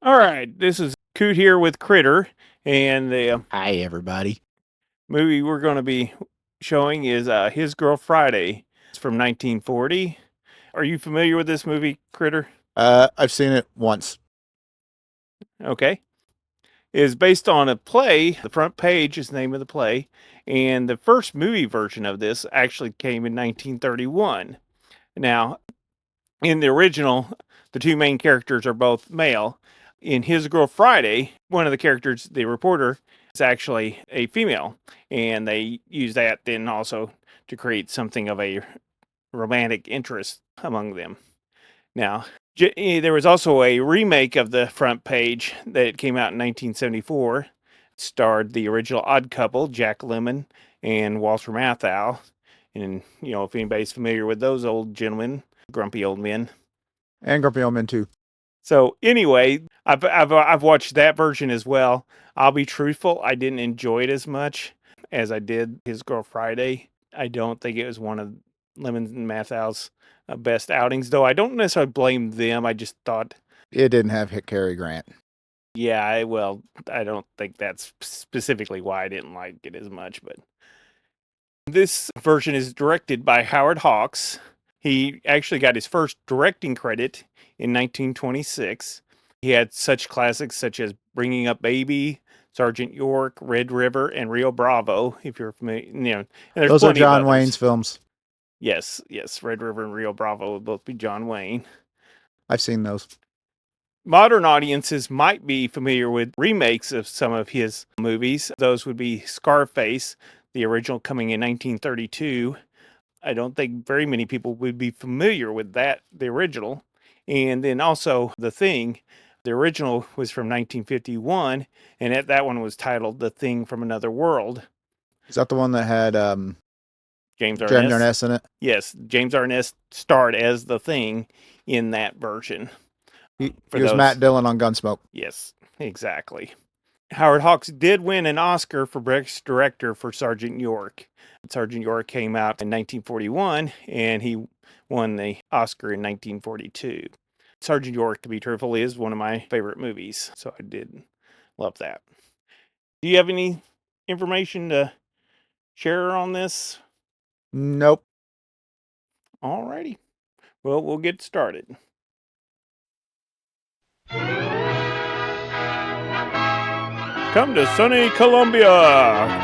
All right, this is Coot here with Critter, and the Hi, everybody. movie we're going to be showing is His Girl Friday. It's from 1940. Are you familiar with this movie, Critter? I've seen it once. Okay. It is based on a play. The front page is the name of the play, and the first movie version of this actually came in 1931. Now, in the original, the two main characters are both male. In His Girl Friday, one of the characters, the reporter, is actually a female, and they use that then also to create something of a romantic interest among them. Now, there was also a remake of the front page that came out in 1974. It starred the original Odd Couple, Jack Lemmon and Walter Matthau. And, if anybody's familiar with those old gentlemen, grumpy old men. And Grumpy Old Men, too. So anyway, I've watched that version as well. I'll be truthful, I didn't enjoy it as much as I did His Girl Friday. I don't think it was one of Lemmon and Mathau's best outings, though I don't necessarily blame them. I just thought it didn't have Cary Grant. Yeah, I don't think that's specifically why I didn't like it as much, but this version is directed by Howard Hawks. He actually got his first directing credit in 1926. He had such classics such as Bringing Up Baby, Sergeant York, Red River, and Rio Bravo, if you're familiar. And those are John Wayne's films. Yes, Red River and Rio Bravo would both be John Wayne. I've seen those. Modern audiences might be familiar with remakes of some of his movies. Those would be Scarface, the original coming in 1932. I don't think very many people would be familiar with that, the original. And then also The Thing. The original was from 1951, and that one was titled The Thing from Another World. Is that the one that had James Arness in it? Yes, James Arness starred as The Thing in that version. He was Matt Dillon on Gunsmoke. Yes, exactly. Howard Hawks did win an Oscar for Best Director for Sergeant York. Sergeant York came out in 1941, and he won the Oscar in 1942. Sergeant York, to be truthful, is one of my favorite movies, so I did love that. Do you have any information to share on this? Nope. Alrighty. Well, we'll get started. Come to sunny Columbia.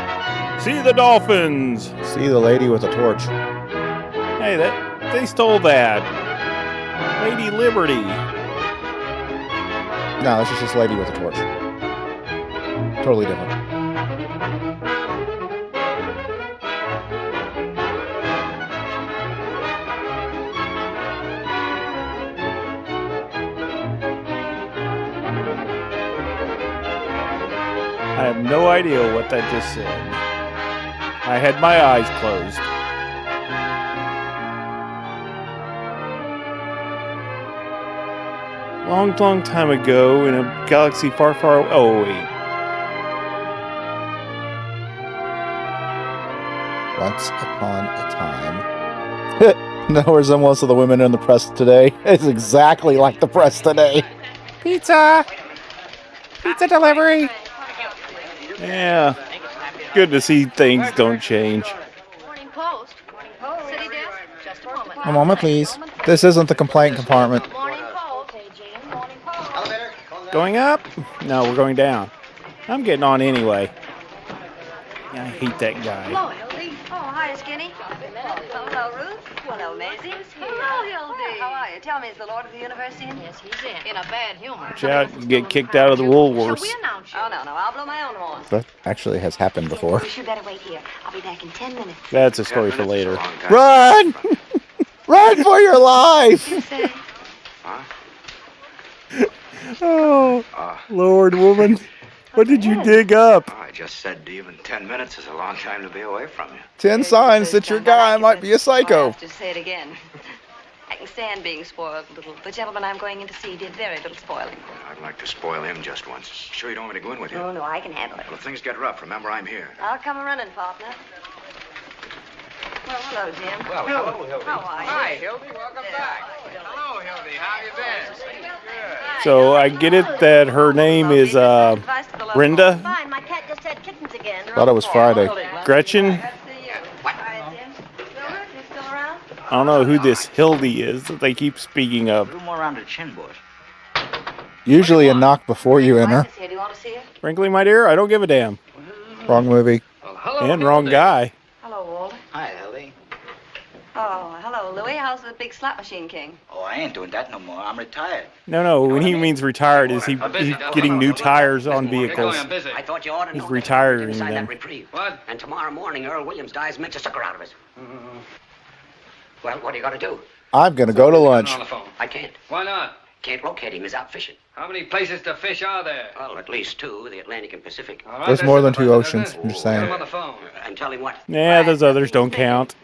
See the dolphins. See the lady with a torch. Hey, they stole that. Lady Liberty. No, this is just lady with a torch. Totally different. I have no idea what that just said. I had my eyes closed. Long, long time ago in a galaxy far, far away. Oh, wait. Once upon a time. No resemblance of the women in the press today. It's exactly like the press today. Pizza! Pizza delivery! Yeah, good to see things don't change. Morning Post. City desk. Just a moment. A moment, please. This isn't the complaint compartment. Morning Post. Okay, Jean. Morning Post. Going up? No, we're going down. I'm getting on anyway. I hate that guy. Hello, Hildy. Oh, hi, Skinny. Hello, Ruth. Hello, Maisie. Hello, Hildy. How are you? Tell me, is the Lord of the Universe in? Yes, he's in a bad humor. Watch out, you get kicked out of the Woolworths. Oh, no, I'll blow my own horn. That actually has happened before. We should better wait here. I'll be back in 10 minutes. That's a story for later. Run! Run for your life! Oh, Lord, woman. What did you dig up? Oh, I just said even 10 minutes is a long time to be away from you. 10 signs that your guy might be a psycho. Just say it again. I can stand being spoiled a little. The gentleman I'm going in to see did very little spoiling. I'd like to spoil him just once. Sure you don't want me to go in with you? Oh, no, I can handle it. Well, if things get rough, remember I'm here. I'll come running, partner. Well, hello, Jim. Well, hello, Hildy. How are you? Hi, Hildy. Welcome back. Hello, Hildy. How you been? So I get it that her name is Brenda. Fine, my cat just had kittens again. Thought it was Friday. Gretchen. What? Silver, you still around? I don't know who this Hildy is that they keep speaking A of. little more around the chin, boys. Usually a knock before you enter. Do you want to see her? Frankly, my dear, I don't give a damn. Wrong movie. Well, hello, And wrong guy. Hello, Walter. Hi, Hildy. Oh, hello, Louie. How's the big slot machine king? Oh, I ain't doing that no more. I'm retired. No, when he means retired, is he's getting new tires on vehicles. I'm busy. I thought you ought to He's know retiring that. Inside them. that reprieve. What? And tomorrow morning, Earl Williams dies mint a sucker out of us. Well, what are you going to do? I'm going to go to lunch. On the phone. I can't. Why not? Can't locate him. He's out fishing. How many places to fish are there? Well, at least two, the Atlantic and Pacific. All right, There's that's more than it, two that's oceans. it. I'm just Get saying. him on the phone. And tell him what? Nah, those others don't count.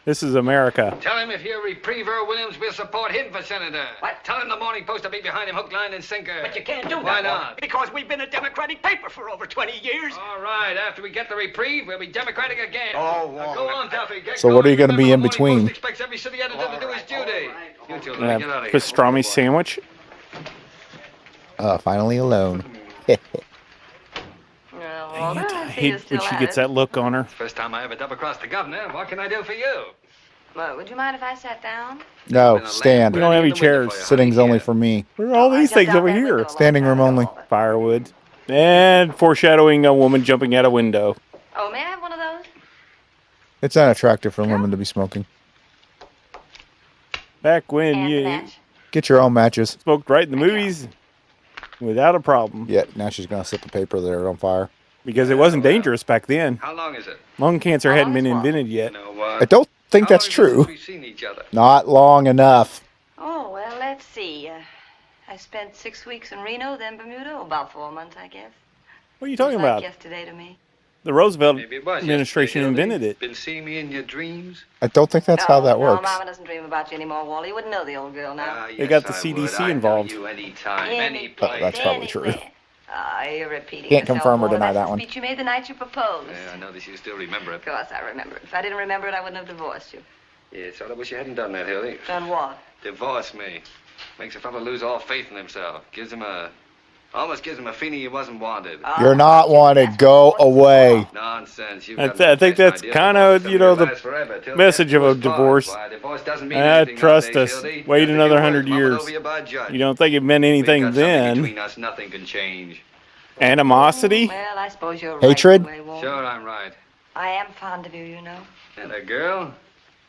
This is America. Tell him if you reprieve Earl Williams, we'll support him for senator. What? Tell him the Morning Post will be behind him, hook, line, and sinker. But you can't do Why that. not? Because we've been a Democratic paper for over 20 years. All right, after we get the reprieve, we'll be Democratic again. Oh, Now go on, Duffy. Get So what are you going. gonna be Remember, in the Morning between? Post expects every city editor to do his duty. You two, And get out a of here. pastrami sandwich. Finally alone. Dang it, I hate when she gets that look on her. First time I ever double-crossed the governor. What can I do for you? Well, would you mind if I sat down? No, stand. We don't have any chairs. Sitting's only for me. Where are all these I things jumped out over that here? window a long Standing time room ago, only. Walter. Firewood. And foreshadowing a woman jumping out a window. Oh, may I have one of those? It's unattractive for women to be smoking. Back when And the you match. Get your own matches. smoked right in the movies without a problem. Yeah, now she's going to set the paper there on fire. Because it wasn't dangerous back then. How long is it? Lung cancer How hadn't long been is what? invented yet. You know what? I don't think How that's long ago true. have we seen each other? Not long enough. Oh, well, let's see. I spent 6 weeks in Reno, then Bermuda. About 4 months, I guess. What are you talking Seems like about? yesterday to me. The Roosevelt Maybe it was administration yesterday, invented Hildy. it. Been seeing me in your dreams? I don't think that's how that No, works. Mama doesn't dream about you anymore, Wally. You wouldn't know the old girl now. Ah, They yes, got the I CDC would. I'd know involved. you anytime, Any any place, place. that's probably true. anywhere. Ah, you're repeating Can't yourself, confirm or Walter. deny That's that the one. speech you made the night you proposed. Yeah, I know that you still remember it. Of course, I remember it. If I didn't remember it, I wouldn't have divorced you. Yeah, so I wish you hadn't done that, Hildy. Done what? Divorce me. Makes a fellow lose all faith in himself. Almost gives him a feeling he wasn't wanted. You're not wanted. Go away. Nonsense. You've I got th- I think no that's idea. kinda, Divorce you know, doesn't the last forever till message death of a do us part. divorce. Why, divorce doesn't mean anything Trust nowadays, us. Hildy. Wait Just another if you 100 were years. over you by a judge. You don't think it meant We've anything got something then? between us, nothing can change. Animosity? Well, I suppose you're Hatred? right. Walter. Sure, I'm right. I am fond of you, you know. And a girl?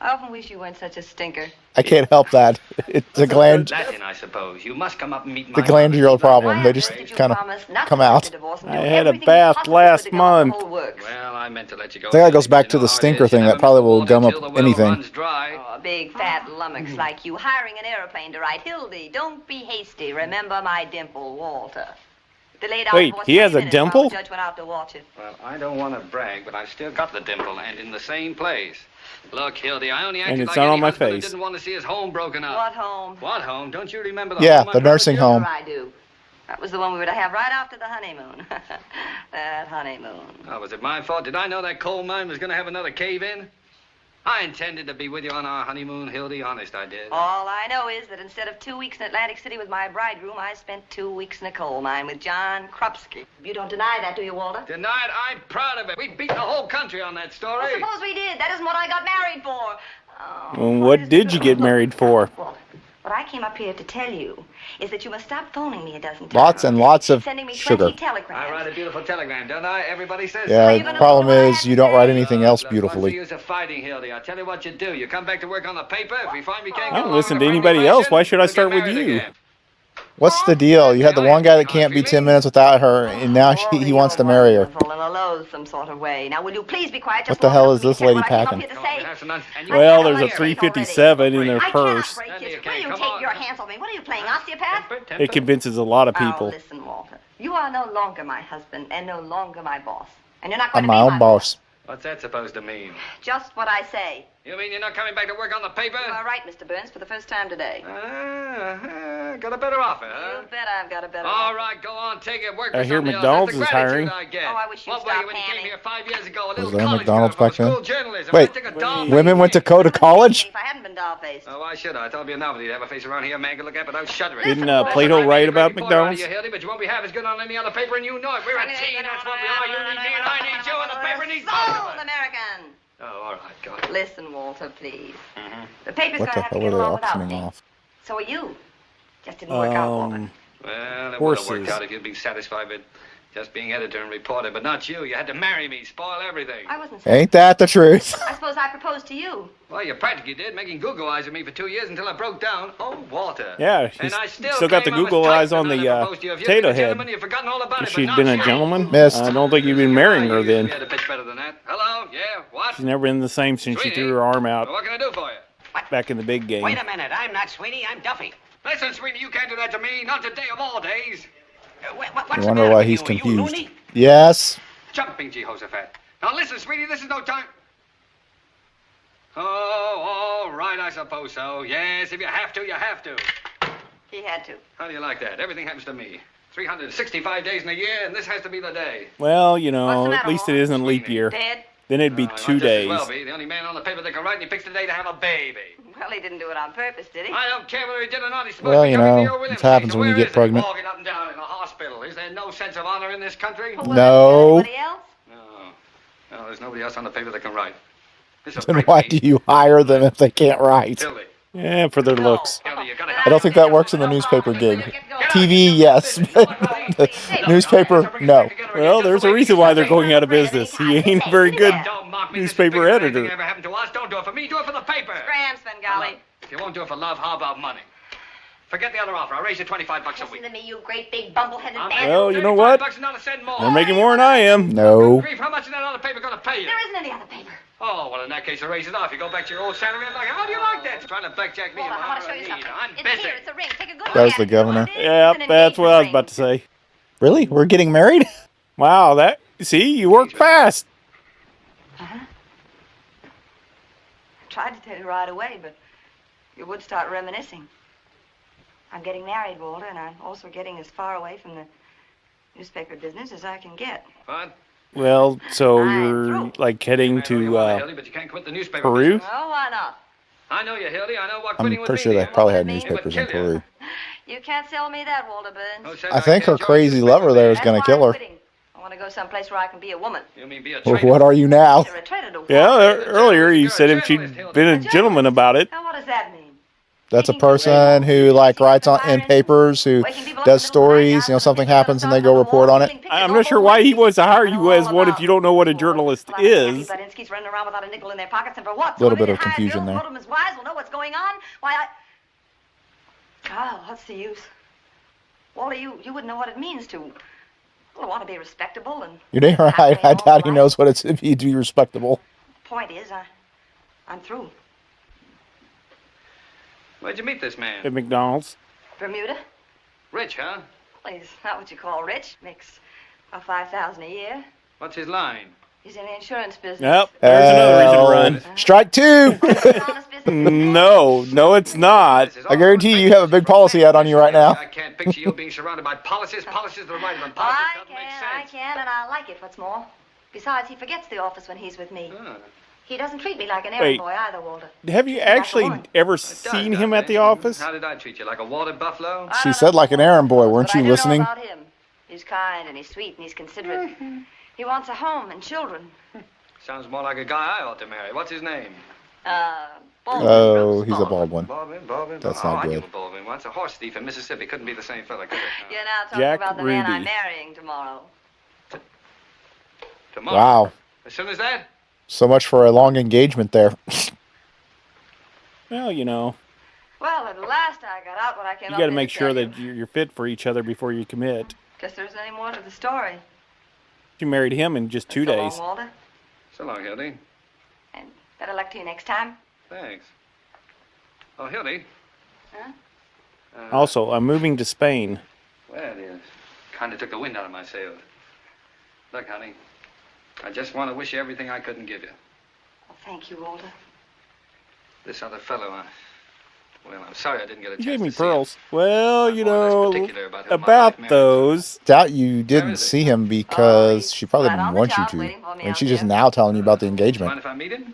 I often wish you weren't such a stinker. I can't help that. It's a gland. Latin, I suppose. You must come up and meet The my glandular problem. I They have just heard that you kind of promised not come to out. get a divorce and I do had a everything bath possible last to go on the month. whole works. Well, I meant to let you go. I think I goes Hildy, back but to you the know how it stinker is. You thing. never That probably move will on gum until up the well anything. runs dry. Oh, a big fat lummox like you hiring an airplane to ride Hildy. Don't be hasty. Remember my dimple, Walter. Delayed our Wait, divorce he has 20 a minutes while dimple? The judge went out to watch it. Well, I don't want to brag, but I've still got the dimple, and in the same place. Look, Hildy, I only acted it's like not any on my husband who face. didn't want to see his home broken up. What home? What home? Don't you remember the Yeah, home I the nursing promised home. Sure I do. That was the one we were to have right after the honeymoon. That honeymoon. you? Oh, was it my fault? Did I know that coal mine was going to have another cave-in? I intended to be with you on our honeymoon, Hildy. Honest, I did. All I know is that instead of 2 weeks in Atlantic City with my bridegroom, I spent 2 weeks in a coal mine with John Krupski. You don't deny that, do you, Walter? Denied? I'm proud of it. We beat the whole country on that story. Well, suppose we did. That isn't what I got married for. Oh, Well, what is did it? you get married for? Walter, what I came up here to tell you is that you must stop phoning me a dozen times. Lots and lots of Sending me sugar. 20 telegrams. I write a beautiful telegram, don't I? Everybody says Yeah, you the gonna problem do what I is had you to don't write say? anything else Look, what's the beautifully. use of fighting, Hildy? I'll tell you what you do. You come back to work on the paper. If we find we can't I get don't along listen in to a anybody friendly else. fashion, Why should I we'll start get with married you? again. What's the deal? You had the one guy that can't be 10 minutes without her, and now he wants to marry her. Wonderful in a loathsome sort of way. Now, will you please be quiet? Just What the hell long is enough this for me to lady say what I packing? came up Come here on, to have say. some lunch. And you Well, I there's a cannot break 357 in their I purse. cannot break Andy, this. okay, Will you come take on. your hands off me? What are you playing, osteopath? Temper. It convinces a lot of Oh, people. listen, Walter. You are no longer my husband and no longer my boss. And you're not going I'm to my be own boss. What's that supposed to mean? Just what I say. You mean you're not coming back to work on the paper? You are right, Mr. Burns, for the first time today. Got a better offer, huh? You bet I've got a better All offer. right, go on, take it. Work I for hear somebody else. McDonald's That's the is gratitude hiring. I get. Oh, I wish you'd What were stop you when you came panning. here 5 years ago? A Was little there a college McDonald's girl back from then? school journalism. Wait, I took a doll women went to face. go to college? If I hadn't been doll-faced. Oh, why should I? I thought it'd be a novelty to have a face around here a man could look at without shuddering. Didn't Listen, Plato I made write a great about reporter out of McDonald's? you, Hildy, but you won't be half as good on any other paper, and you know it. We're a team, that's what we are. You need me, and I need you, and the paper needs both of Sold, us. American. Oh, all right, go ahead. Listen, Walter, please. Mm-hmm. The paper's What going the to have to hell get were they along without auctioning me. off? So are you. Just didn't work out, Walter. Um, Well, it would have worked Horses. out if you'd been satisfied with just being editor and reporter, but not you. You had to marry me, spoil everything. I wasn't Ain't that the truth? I suppose I proposed to you. Well, you practically did, making Google eyes at me for 2 years until I broke down. Oh, Walter. Yeah, And I still got the claim I was Google tight eyes on when the I proposed to you. If you'd potato been a head. gentleman, you'd forgotten all about If it, she'd but been not a you. gentleman, Missed. I don't think you'd been marrying her You then. had a pitch better than that. Hello? Yeah? What? She's never been the same since she Sweetie? threw her arm Well, out what can I do for you? back in the big game. Wait a minute. I'm not Sweeney. I'm Duffy. Listen, sweetie, you can't do that to me. Not today of all days. What's I the wonder matter why with he's you? Are you confused. loony? Yes. Jumping Jehoshaphat. Now listen, sweetie, this is no time. Oh, all right, I suppose so. Yes, if you have to, you have to. He had to. How do you like that? Everything happens to me. 365 days in a year, and this has to be the day. Well, What's the at matter, least it Walt? isn't leap year. Dead? Then it'd be Well, 2 might just as days. well be. The only man on the paper that can write, and he picks the day to have a baby. Well, he didn't do it on purpose, did he? I don't care whether he did or not. He's supposed Well, to be you coming know, to your Williams it happens case. when you Where get is he? pregnant. Walking up and down in the hospital. Is there no sense of honor in this country? Well, No. Anybody else? No. No, there's nobody else on the paper that can write. This will Then break why me. do you hire them if they can't write? Hildy. Yeah, for their looks. Hildy, you gotta I don't think that works in the newspaper gig. TV, yes, but the newspaper, no. Well, there's a reason why they're going out of business. He ain't a very good Don't mock me. newspaper This is bigger than editor. anything ever happened to us. Don't do it for me. Do it for the paper. Scram, Svengali. If you won't do it for love, how about money? Forget the other offer. I'll raise you $25 a Listen week. to me, you great big bumbleheaded I'm man. Well, you know $35 what? and not a cent more. They're making more than I am. No. Grief, how much is that other paper going to pay you? There isn't any other paper. Oh, well, in that case, I'll raise it off. You go back to your old salary. I'm like, how do you like that? Trying to blackjack me in Hold on, my I want to show hour you of something. need. I'm It's busy. here. It's a ring. Take a good look That was at the it. governor. It is Yeah, an that's what I was engagement about to ring. say. Really? We're getting married? Wow, see, you work fast. Uh-huh. I tried to tell you right away, but you would start reminiscing. I'm getting married, Walter, and I'm also getting as far away from the newspaper business as I can get. What? Well, so I'm you're through. like heading Man, well, you to want it, Hildy, but you can't quit the newspaper Peru? business. Oh, why not? I know you, Hildy. I know what I'm quitting would pretty sure be. they probably had It would newspapers in kill you. Peru. You can't sell me that, Walter Who Burns. said I think her can't join crazy the lover there is That's going why to kill I'm her. quitting. I want to go someplace where I can be a woman. You mean be a Well, traitor? what are you now? You're a traitor to Yeah, what? earlier you said if she'd been a gentleman about it. Now, what does that mean? That's a person who like writes on in papers, who does stories. You know, something happens and they go report on it. I'm not sure why he wants to hire you as one if you don't know what a journalist is. Budinsky's running around without a nickel in their pockets, and for what? Little bit Somebody of that hires confusion Bill, there. Motorman's wives will know what's going on. Why, what's the use? Walter, you wouldn't know what it means to want to be respectable and. You're damn right. I doubt he knows what it's to be respectable. Point is, I'm through. Where'd you meet this man? At McDonald's. Bermuda? Rich, huh? Well, he's not what you call rich. Makes about $5,000 a year. What's his line? He's in the insurance business. Yep, there's another reason to run. Strike two. Honest business. No, it's not. I guarantee you have a big policy out on you right now. I can't picture you being surrounded by policies. Policies are the right of them. I Policies doesn't make can, sense. and I like it, what's more. Besides, he forgets the office when he's with me. Ah. He doesn't treat me like an Wait. errand boy either, Walter. Have you actually ever seen him at the office? How did I treat you? Like a watered buffalo? I She don't said know like an what errand boy. was, Weren't but I you do know listening? about him. He's kind and he's sweet and he's considerate. He wants a home and children. Sounds more like a guy I ought to marry. What's his name? Baldwin. Oh, he's a Baldwin. Baldwin. Baldwin. That's oh, not I knew good. a Baldwin once. A horse thief in Mississippi. Couldn't be the same fella, could it? You're now talking Jack about the man I'm Ruby. marrying tomorrow. Tomorrow. Wow. As soon as that? So much for a long engagement there. Well, you know, Well, at last I got out what I came you up got to here make sure tell that you. you're fit for each other before you commit. Guess there isn't any more to the story. You married him in just 2 So long, days. Walter. So long, Hildy. And better luck to you next time. Thanks. Oh, Hildy. Huh? Also, I'm moving to Spain. Well, you kind of took the wind out of my sails. Look, honey, I just want to wish you everything I couldn't give you. Well, thank you, Walter. This other fellow, well, I'm sorry I didn't get a chance He gave me to see him. pearls. Well, I'm you more or less know, particular about who my wife about marries. those. Doubt you didn't is he? see him Oh, because he's she probably flat didn't on the want you job to. waiting for me And out she's just there. now telling you about the engagement. Mind if I meet him?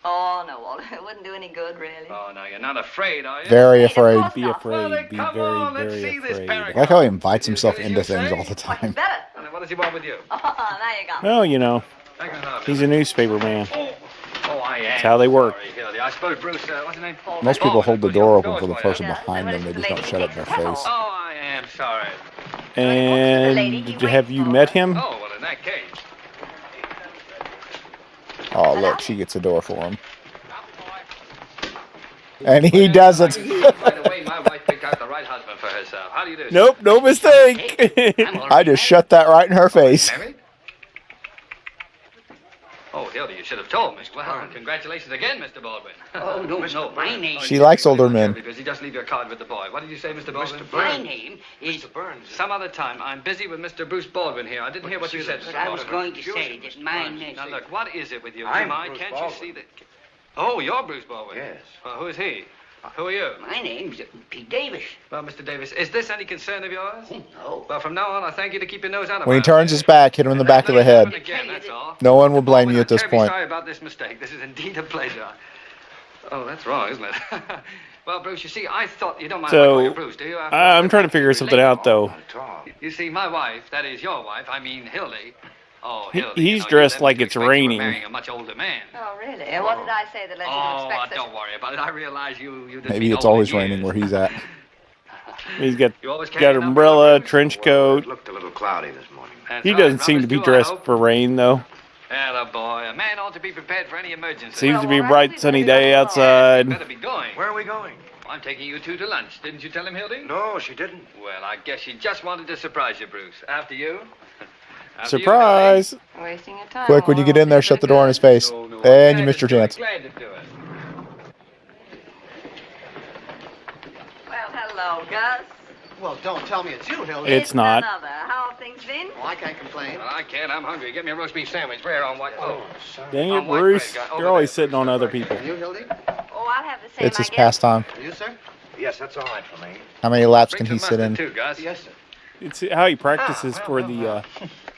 Oh, no, Walter. It wouldn't do any good, really. Oh, no, you're not afraid, are you? Very Of afraid. course Be not. afraid. Well, then Be come very, on, let's very see this afraid. paragraph. I like how he invites Is it as himself good as into you things say? all the Well, you time. better. Well, then what does he want with you? Oh, now you got me. Well, you know, I can help he's you. a newspaper man. Oh, I am. That's how they work. Sorry, Hildy. I suppose Bruce, what's his name? Most people hold the Good, door you open know for the it's person Yeah, behind then them. They when just the don't lady shut it in their takes the face. helm. Oh, I am sorry. And have you met him? Oh, well, in that case. Oh, look, she gets a door for him. And he doesn't. By the way, my wife picked out the right husband for herself. How do you do? Nope, no mistake. I just shut that right in her face. Married? Oh, Hildy, you should have told me. Well, congratulations again, Mr. Baldwin. Oh, no, my name. She likes older men. Busy. Just leave your card with the boy. What did you say, Mr. Baldwin? My name is... Burns. Some other time. I'm busy with Mr. Bruce Baldwin here. I didn't hear what you said, But Mr. I was Baldwin. going to say that my name... Now, look, what is it with you? I'm Jemai? Bruce Can't Baldwin. you see that... Oh, you're Bruce Baldwin? Yes. Well, who is he? Who are you? My name's Pete Davis. Well, Mr. Davis, is this any concern of yours? Oh, no. Well, from now on, I thank you to keep your nose out of When he my turns his back, hit him in the back of the head. Again, that's all. No one will blame you I'm at this terribly point. sorry about this mistake. This is indeed a pleasure. Oh, that's wrong, isn't it? Well, Bruce, you see, I thought you don't mind if I call you So, Bruce, do you? I'm trying to figure something out, though. Not at all. You see, my wife, that is your wife, I mean Hildy. Oh, He- Hildy. he's you dressed led me like to it's expect you were raining. marrying a much older man. Oh, really? And what did I say that led you to Oh, expect this? don't worry about it. I realize you didn't Maybe mean it's older always years. raining where he's at. He's got You always got carry an an umbrella, Bruce? trench Well, coat. it looked a little cloudy this morning. That's He right, doesn't seem to rubbers be too, I dressed hope. for rain, though. Atta boy, a man ought to be prepared for any emergency. Seems to be a Well, bright we sunny better day go. outside. Better be going. Where are we going? I'm taking you two to lunch. Didn't you tell him, Hildy? No, she didn't. Well, I guess she just wanted to surprise you, Bruce. After you. After you, Surprise! Wasting your time. Quick, when you get in there, shut the door in his Hildy. face. No, no, And I'm you glad missed to your do it, chance. Glad to do it. Well, hello, Gus. Well, don't tell me it's you, Hildy. It's not. Another. How have things been? Well, I can't complain. Well, I can't. I'm hungry. Get me a roast beef sandwich. Rare on white. Oh, Dang On it, white Bruce. bread, over You're always there. sitting on other people. You, Hildy? Oh, I'll have the same, It's his I guess. pastime. You, sir? Yes, that's all right for me. How many laps bring can he some sit mustard in? too, Gus. Yes, sir. It's how he practices for the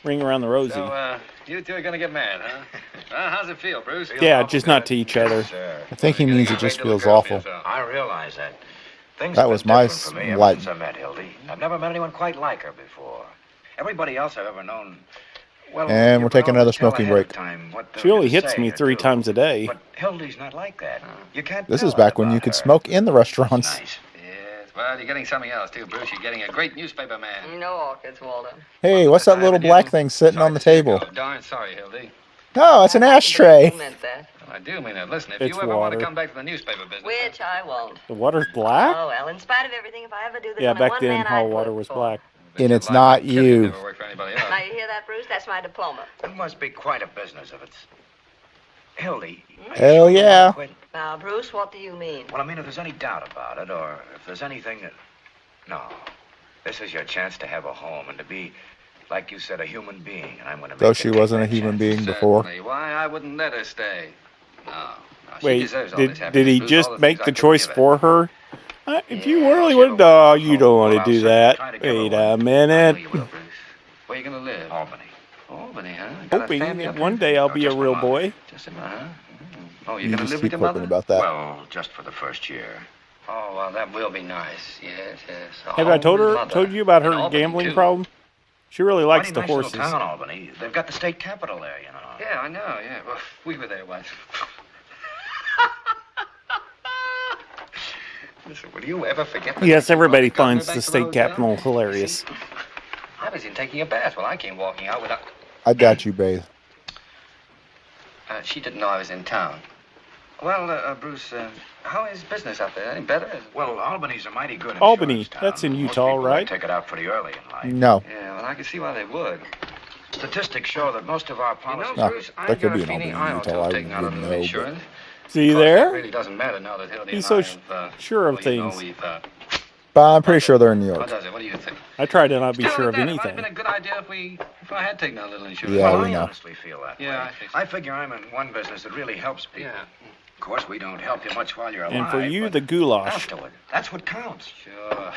ring around the rosy. So, you two are gonna get mad, huh? How's it feel, Bruce? Yeah, just not to each other. Sir, I think he You're means getting it just a great feels little girl awful. for yourself. I realize that. Things That have was been my different for me ever like- since I met Hildy. I've never met anyone quite like her before. Everybody else I've ever known. Well, And you we're could taking always another tell smoking ahead of break. time what they're She only gonna hits say me or 3 do. times a day. But Hildy's not like that. You can't. This tell is back that when you about could her. smoke in the restaurants. Nice. Yes, well, you're getting something else, too, Bruce. You're getting a great newspaper man. You know orchids, Walter. Hey, what's that little black thing sitting on the table? Oh, darn sorry, Hildy. No, it's an I like the way ashtray. You meant that. Well, I do mean it. Listen, if It's you ever want water. to come back to the newspaper business... Which I won't. The water's black? Oh, well, in spite of everything, if I ever do, there's Yeah, only back one then man all I'd water vote was for. black. And it's not you. Never worked for anybody else. Now, you hear that, Bruce? That's my diploma. It must be quite a business if it's. Hildy. are you Hell sure you yeah. wanna quit? Now, Bruce, what do you mean? Well, I mean, if there's any doubt about it, or if there's anything that. No. This is your chance to have a home and to be, like you said, a human being. And I'm going to make Though you she take wasn't a that human chance. being before. Certainly. Why, I wouldn't let her stay. No. She Wait, deserves all this did happiness, he Bruce, just all the make things I the couldn't choice give her. for her? If you Yeah, really she'll would, no, you home. don't Well, want I'll to do certainly that. try to give her Wait one. a I know minute. you will, Bruce. Where are you going to live? Albany. Albany, huh? Got a Hoping family up that one here? day I'll Oh, be a just a real month. boy. Just a minute, huh? Oh, You you're going to just live keep with your hoping mother? about that. Well, just for the first year. Oh, well, that will be nice. Yes, yes. A Have I home told with her mother. told you about In her Albany, gambling too. problem? She really likes Mighty the nice horses. little town, Albany. They've got the state capitol there, you know. Yeah, I know, yeah. Well, we were there once. Listen, will you ever forget the Yes, night you everybody brought the governor finds back the to state hotel? capitol hilarious. You see, I was in taking a bath. Well, I came walking out without... I got you, babe. She didn't know I was in town. Well, Bruce, how is business out there? Any better? Well, Albany's a mighty good Albany, insurance town. that's in Most Utah, people right? Take it out pretty early in life. No. Yeah, well, I can see why they would. Statistics show that most of our You policies. know, Ah, Bruce, that I've could got be a an feeling Albany, I ought to Utah. have I taken out a wouldn't little know, but- insurance. See Of course, there? That really doesn't matter now that Hildy He's and so I have, sure of well, you know, things. we've, But I'm pretty sure they're in New how York. does it? What do you think? I try to not be Still, sure at of that, It might have anything. been a good idea if I had taken out a little insurance. Yeah, well, we I know. honestly feel that Yeah, way. I think so. I figure I'm in one business that really helps people. Yeah. Of course, we don't help you much while you're alive. And for you, but the goulash. afterward, that's what counts. Sure.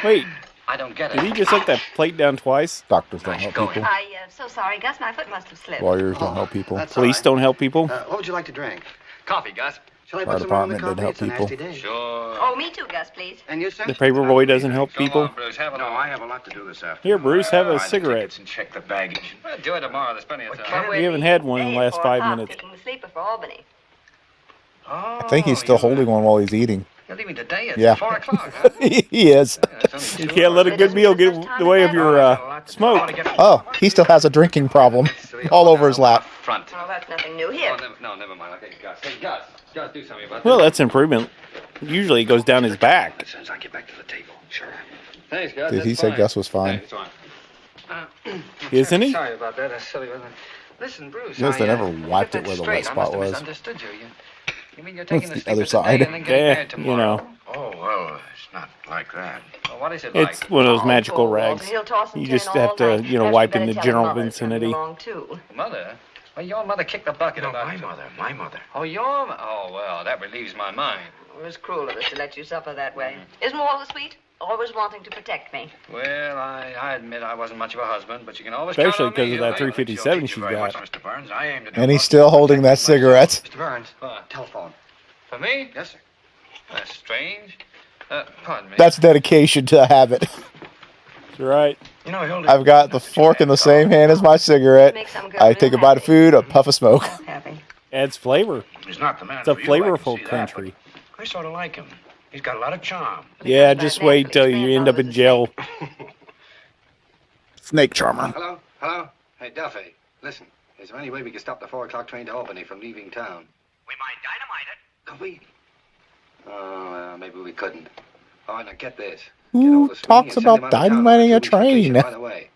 Wait, I don't get it. did he just set that plate down twice? Doctors don't help Go people. So sorry, Gus. My foot must have slipped. Lawyers don't help people. That's all Police right. don't help people? What would you like to drink? Coffee, Gus. Shall I Fire put some more in the department coffee? didn't It's a help nasty people. day. Sure. Oh, me too, Gus, please. And you, sir? The paper boy doesn't help Go people? on, Bruce. Have No, another. I have a lot to do this afternoon. Here, Bruce, have a Buy the cigarette. tickets and check the baggage. Well, do it tomorrow. There's plenty of time. We haven't had one in the last 5 minutes. Taking the sleeper for Albany. Oh, I think he's still holding one while he's eating. You're leaving today at Yeah. 4 o'clock, huh? He is. Yeah, it's only You 2 can't let a hours. good meal get in the way of your smoke. Oh, he still has a drinking problem all over his lap. Front. Oh, that's nothing new here. No, never mind. Okay, Gus. Hey, Gus. Gus, do something about Well, this. that's improvement. Usually it goes down his back. As soon as I get back to the table. Sure. Thanks, Gus. Did That's he say fine. Gus was fine? Hey, it's fine. Isn't he? Sorry about that. That's silly, wasn't it? Listen, Bruce. Notice they I, never wiped get it that where the straight. wet I must spot have was. misunderstood you. You mean you're taking That's the the other sleeper today side. and then getting Yeah, married you tomorrow? know. Oh, well, it's not like that. Well, what is it It's like? one of those magical Poor Walter. rags. He'll toss and You turn just all have to, night. you know, Perhaps wipe better in the tell general his mother's coming vicinity. along, too. Mother? Well, your mother kicked the bucket No, about my mother. My mother. Oh, Oh, well, that relieves my mind. It was cruel of us to let you suffer that way. Isn't Walter sweet? Always wanting to protect me. Well, I admit I wasn't much of a husband, but you can always Especially count on me. because of that I'll- 357 Thank she's you very much, got. Mr. Burns. I aim to do And he's most still of the holding that protecting cigarette. Mr. Burns, What? telephone. For me? Yes, sir. That's strange. Pardon me. That's dedication to a habit. That's right. You know, Hilda, I've got the fork in the same hand as my cigarette. Make some girl I real take a bite of happy. food, a puff of smoke. Happy. Adds flavor. He's not the man It's a for you, I can flavorful see that, country. but I sort of like him. He's got a lot of charm. Yeah, just wait till you end up in jail. Snake charmer. Hello? Hello? Hey, Duffy, listen. Is there any way we can stop the 4 o'clock train to Albany from leaving town? We might dynamite it. Could we? Oh, maybe we couldn't. All right, now get this. Who Get hold of Sweeney talks and send him about out of town dynamiting for a 2 weeks vacation train? Right away.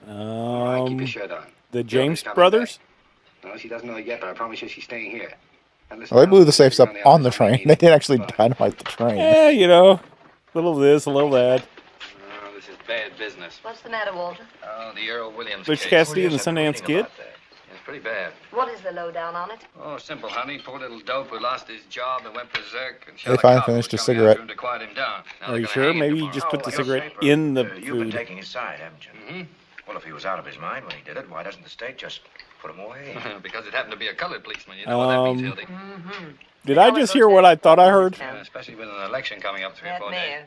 All right, keep your shirt on. The Hilda's James coming brothers? back. No, she doesn't know it yet, but I promise you she's staying here. And listen, Well, they blew the I'll safes up be on the office when train. we They need didn't actually it. dynamite the train. Yeah, you know, a little this, a little that. Oh, this is bad business. What's the matter, Walter? Oh, the Earl Williams Butch case. Cassidy and the Yes, I've been Sundance reading Kid? about that. It's pretty bad. What is the lowdown on it? Oh, simple, honey. Poor little dope who lost his job and went berserk. And They finally finished his cigarette. To quiet him down. Now Are they're you gonna sure? hang him Maybe you tomorrow. just put the Oh, cigarette safer. in the You've been food. taking his side, haven't you? Mhm. Well, if he was out of his mind when he did it, why doesn't the state just put him away? Because it happened to be a colored policeman. You know what that means, Hildy. Did I just hear what I thought I heard? Yeah, especially with an election coming up 3 or That 4 days. mayor.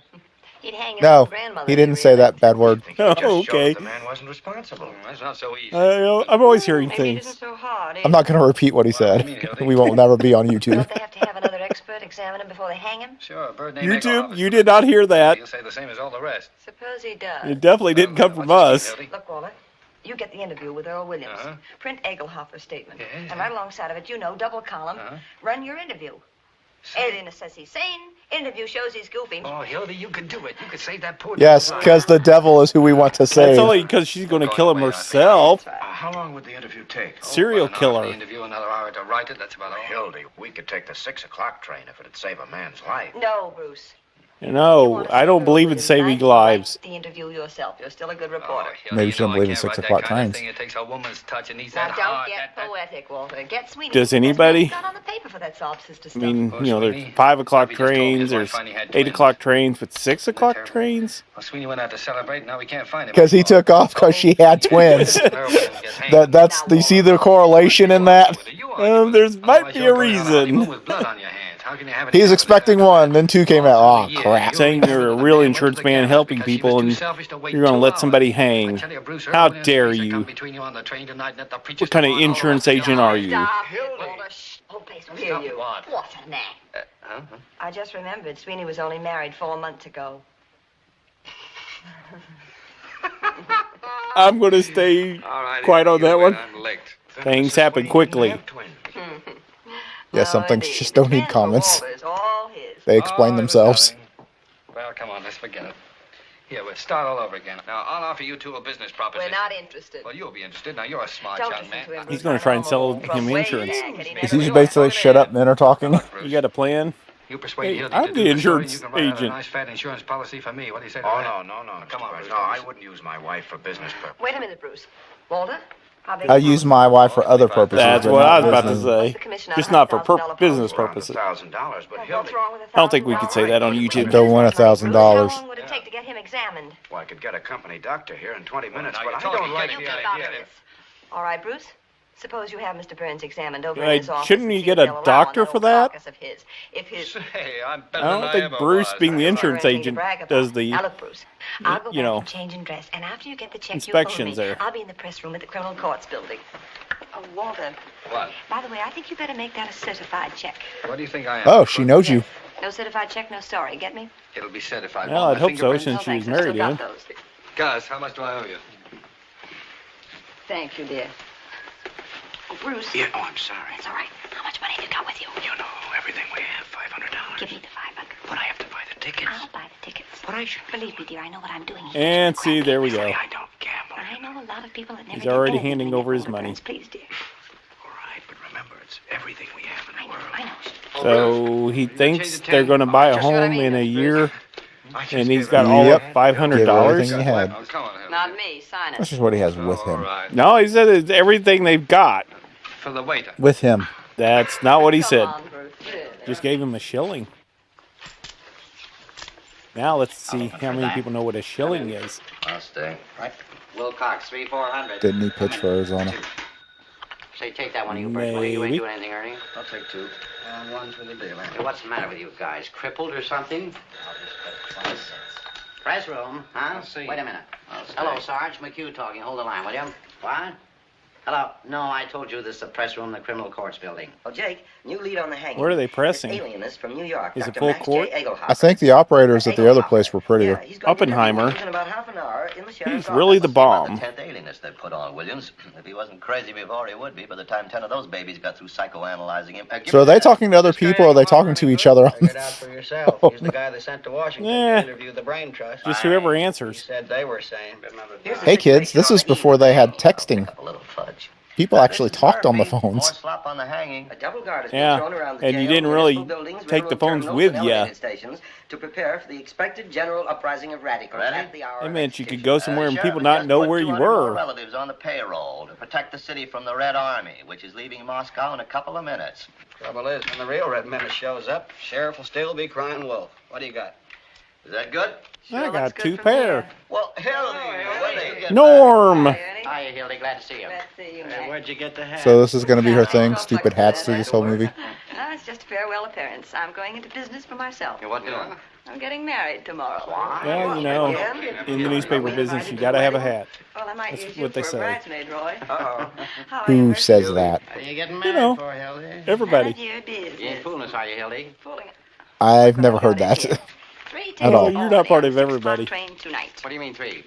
He'd hang his No, own grandmother he if didn't say that bad word. I think he just Oh, showed okay. that the man wasn't responsible. That's not so easy. I'm always hearing Maybe it things. isn't so hard. I'm not going to repeat what he said. We won't never be on YouTube. Don't they have to have another expert examine him before they hang him? Sure, a bird named YouTube, Egelhoff. you did not hear that. He'll say the same as all the rest. Suppose he does. It definitely didn't come from What's his us. name, Hildy? Look, Walter, you get the interview with Earl Williams. Uh-huh. Print Egelhofer's statement. Yeah. And right alongside of it, you know, double column, Uh-huh. run your interview. Aliena says he's sane. Interview shows he's goofy. Oh, Hildy, you could do it. You could save that poor Yes, dude's life. because the devil is who we want to That's save. only because she's going to Going kill him away, I think. herself. That's right. How long would the interview take? Serial About an hour for killer. the interview, another hour to write it. That's about all. Hildy, we could take the 6 o'clock train if it'd save a man's life. No, Bruce. You No, want to I save don't Earl believe in Williams' saving life, you lives. write the interview yourself. You're still a good reporter. Hildy, Maybe you she don't know I believe in can't 6 write o'clock that kind of trains. thing. It takes a woman's touch. It needs Now, that don't heart. get poetic, Walter. Get Sweeney. Does That's what anybody? he's got on the paper for that sob sister I stuff. mean, Oh, you know, Sweeney. there's 5 o'clock He just told his trains, wife there's finally had 8 twins. o'clock trains, but 6 o'clock terrible. trains? Well, Sweeney went out to celebrate. Now we can't find him. Because he took off because she had twins. Earl Williams gets hanged. That's, do you see the correlation in that? There's might Otherwise, be you're a going on honeymoon reason. with blood on your hands. How can you have any He's kind of expecting a- one, then 2 came out. Oh, crap. Saying you're a real insurance man helping people and you're going to let somebody hang. How dare you? What kind of insurance agent are you? Stop it, Walter. Shh. Whole place will hear Stop you. what? What an act. Huh? I just remembered Sweeney was only married 4 months ago. I'm going to stay All right, quiet on that one. I'm licked. Things happen quickly. Yeah, some things just don't need comments. Walter's all his. They explain Oh, themselves. darling. Well, come on, let's forget it. Here, we'll start all over again. Now, I'll offer you 2 a business proposition. We're not interested. Well, you'll be interested. Now, you're a smart Don't young listen man. to him. He's Bruce. gonna try and sell From him way insurance. back, and he Is never he knew basically it. shut up, men are talking? You got a plan? You persuade Hey, Hildy I'm to the do insurance you can write out a agent. nice fat insurance policy for me. What do you say to Oh, that? no. Come on, Mr. Bruce. No, I wouldn't use my wife for business purposes. Wait a minute, Bruce. Walter? I use my wife for other purposes, That's but what I not was about to business. say. What's the commission on Just not for $100,000 business Around purposes. $1,000, but Well, Hildy. what's wrong with I don't think we could say that on I YouTube. don't want $1,000. How long would it take to get him examined? Well, I could get a company doctor here in 20 minutes, now but you're I talking. don't like You the get idea. about This. All right, Bruce. Suppose you have Mr. Burns examined over Right, in his office. shouldn't and you see get if a they'll allow doctor an for old that? carcass of his. If his Say, I'm better I than don't think ever Bruce, was. being the How you insurance anything to agent, brag about. does the Now look, Bruce. I'll go you back know, and change and dress, and after you get the check, inspections you phone me. there. I'll be in the press room at the criminal courts building. Oh, Walter. What? By the way, I think you better make that a certified check. What do you think I am? Oh, she knows you. No certified check, no story. Get me? It'll be certified. Well, All I'd my hope so, fingerprints. since No, she was thanks. I've still married got in. those. Gus, how much do I owe you? Thank you, dear. Oh, Bruce. Yeah, oh, I'm sorry. It's all right. How much money have you got with you? You know, everything we have, $500. Give me the 500. But I have to buy the tickets. I'll buy the tickets. But I should. Believe me, dear, I know what I'm doing. And see, there we go. I don't gamble. I know a lot of people that never He's did already anything handing when over you his phone a money. friends. Please, dear. All right, but remember, it's everything we have in I the know, world. I know. So he thinks they're going to buy a home in a year, I just and he's gave got it all Yep. of $500. Give everything he had. Oh, come on, Hildy. Not me. Sign That's it. just what he has with All him. right. No, he said it's everything they've got. For the waiter. With him. That's not what he said. Come on, Bruce. Just gave him a shilling. Now let's see how many people know what a shilling is. I'll stay. Right. Wilcox, 3-400. Didn't he pitch for Arizona? Say, take that one of you, Bert. You ain't Maybe. doing anything, Ernie. I'll take 2. And 1 for the dealer. Hey, what's the matter with you guys? Crippled or something? Press room, huh? I'll see. Wait a minute. I'll stay. Hello, Sarge. McHugh talking. Hold the line, will you? What? Hello. No, I told you this is the press room in the criminal courts building. Oh, Jake, new lead on the hanging. Where are they pressing? This alienist from New York. Is it Dr. full Max court? J. Egelhoff. I think the operators at the other place were prettier. Yeah, he's gonna be Oppenheimer. interviewed in about half an hour in the sheriff's He's really the office. bomb. 10th alienist they put on Williams. If he wasn't crazy before, he would be by the time 10 of those babies got through psychoanalyzing him. So are they talking to other people or are they talking to each other? Figure it out for yourself. He's the guy they sent to Washington Yeah. to interview the Brain Trust. Just whoever He answers. said they were sane. Hey kids, this is before they had texting. A little fudge. People actually talked on the More phones. slop on the hanging. A double guard has Yeah, been thrown around the and you jail, didn't really municipal buildings, take the railroad phones terminals, with and ya. elevated stations to prepare for the expected general uprising of radicals Ready? at the hour That of meant you could execution. go somewhere and Sheriff people has not just know put where you 200 more were. relatives on the payroll to protect the city from the Red Army, which is leaving Moscow in a couple of minutes. Trouble is, when the real Red Menace shows up, sheriff will still be crying wolf. What do you got? Is that good? I looks got good 2 from pair. here. Well, hell, when do you get Norm. Hi, Ernie. Hiya, Hildy. Glad to see you. Glad to see you, Hey, Mac. where'd you get the hat? So this is going to be her thing, stupid hats through this whole movie. No, it's just a farewell appearance. I'm going into business for myself. You what doing? I'm getting married tomorrow. Well, you know, in the newspaper business, you got to have a hat. Well, I might That's use you what they for say. a bridesmaid, Roy. Uh-oh. Who However, says that? What are you getting You married know, for, Hildy? none everybody. of your business. You ain't fooling us, are you, Hildy? Fooling. I've never heard that. 3 At all. You're not part of everybody. Train tonight. What do you mean 3?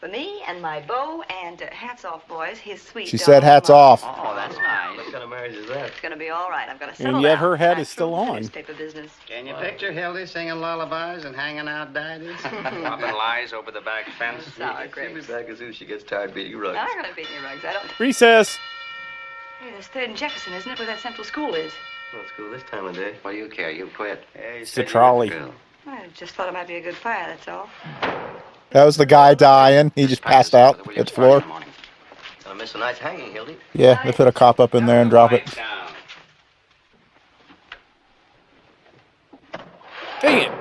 For me and my beau and hats off, boys. His sweet. She darling said hats mama. off. Oh, that's nice. What kind of marriage is that? It's gonna be all right. I'm gonna settle yet down. her hat I'm is still through with the on. Newspaper business. Can you picture Hildy singing lullabies and hanging out daddies? Popping lies over the back fence. Sour She'll be grapes. back as soon as she gets tired beating rugs. I'm not gonna beat any rugs. I don't. Recess. Hey, there's 3rd and Jefferson, isn't it, where that central school is? Well, it's cool this time of day. What do you care? You quit. Hey, It's the trolley. I just thought it might be a good fire. That's all. That was the guy dying. He just passed out at the floor. Gonna miss a night's hanging, Hildy. Yeah, they put a cop up in there and drop it. Down. Dang it.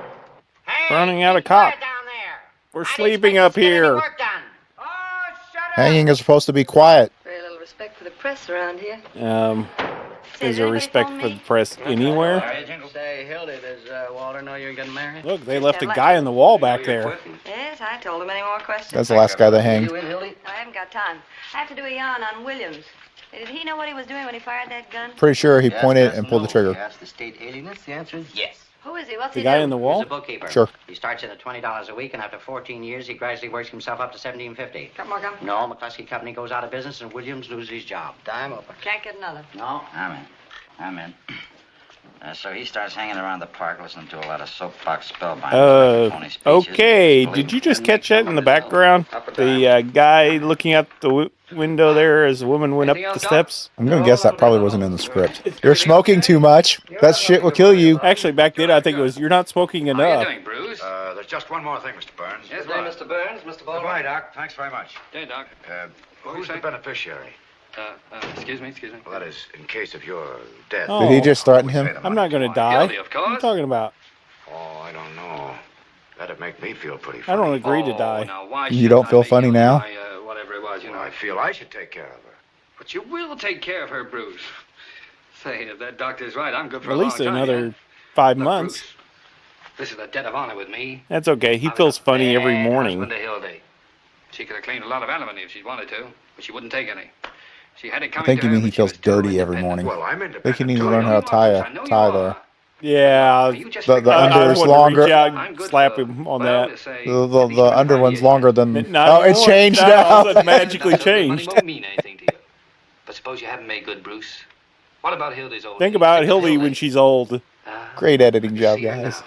Running out of cop. We're sleeping up here. Hanging is supposed to be quiet. Very little respect for the press around here. Is there respect for the press anywhere? Say, Hildy, does Walter know you're getting married? Look, they left a guy on the wall back there. Yes, I told him any more questions. That's the last guy they hanged. You in, Hildy? I haven't got time. I have to do a yarn on Williams. Did he know what he was doing when he fired that gun? Pretty sure he Yes, pointed yes, and pulled the no. trigger. You ask the state alienist, the answer is yes. Who is he? What's The he guy do? in the He's wall? a bookkeeper. Sure. He starts in at $20 a week, and after 14 years, he gradually works himself up to $17.50. Got more gum? No, McCluskey Company goes out of business, and Williams loses his job. Dime open. Can't get another. No, I'm in. So he starts hanging around the park listening to a lot of soapbox spellbinders. phony speeches, Okay. believe Did you me, just and catch make that some in of the his own. background? Up or The down? guy looking out the window there as the woman went up Anything the else, Doc? steps. I'm gonna guess that probably wasn't in the script. You're smoking too much. That shit will kill you. Actually, back then I think it was you're not smoking How are enough. you doing, Bruce? There's just one more thing, Mr. Burns. Yes, Good day, what? Mr. Burns, Mr. Baldwin. Goodbye, Doc. Thanks very much. Hey, Doc. Who's the beneficiary? Excuse me. Well, that is, in case of your death. Oh. Did he just threaten him? I'm not going to die. Guilty, of What are you course. talking about? Oh, I don't know. That'd make me feel pretty I funny. don't agree to Oh, die. now, why You shouldn't don't I feel make funny you now? my, whatever it was, you know. I feel I should take care of her. But you will take care of her, Bruce. Say, if that doctor's right, I'm good for At a long least time. another yeah? 5 Look, months. Bruce, this is a debt of honor with me. That's okay. He I was feels a funny every bad morning. husband to Hildy. She could have claimed a lot of alimony if she'd wanted to, but she wouldn't take any. She had it I coming think to you her, mean he but she feels was too dirty every independent. morning. Well, I'm I independent. think he needs to too. learn how to tie a tie there. Yeah. You just The figure I out- under is wanted to longer. reach out I'm and good slap for, him on well, that. say, The at least under 25 one's years. longer than. Not Oh, it's anymore. changed Now all of a now. sudden magically Money changed. won't mean anything to you. But suppose you haven't made good, Bruce. What about Hildy's old Think age? about of Hildy when she's old. Great editing job, See her guys.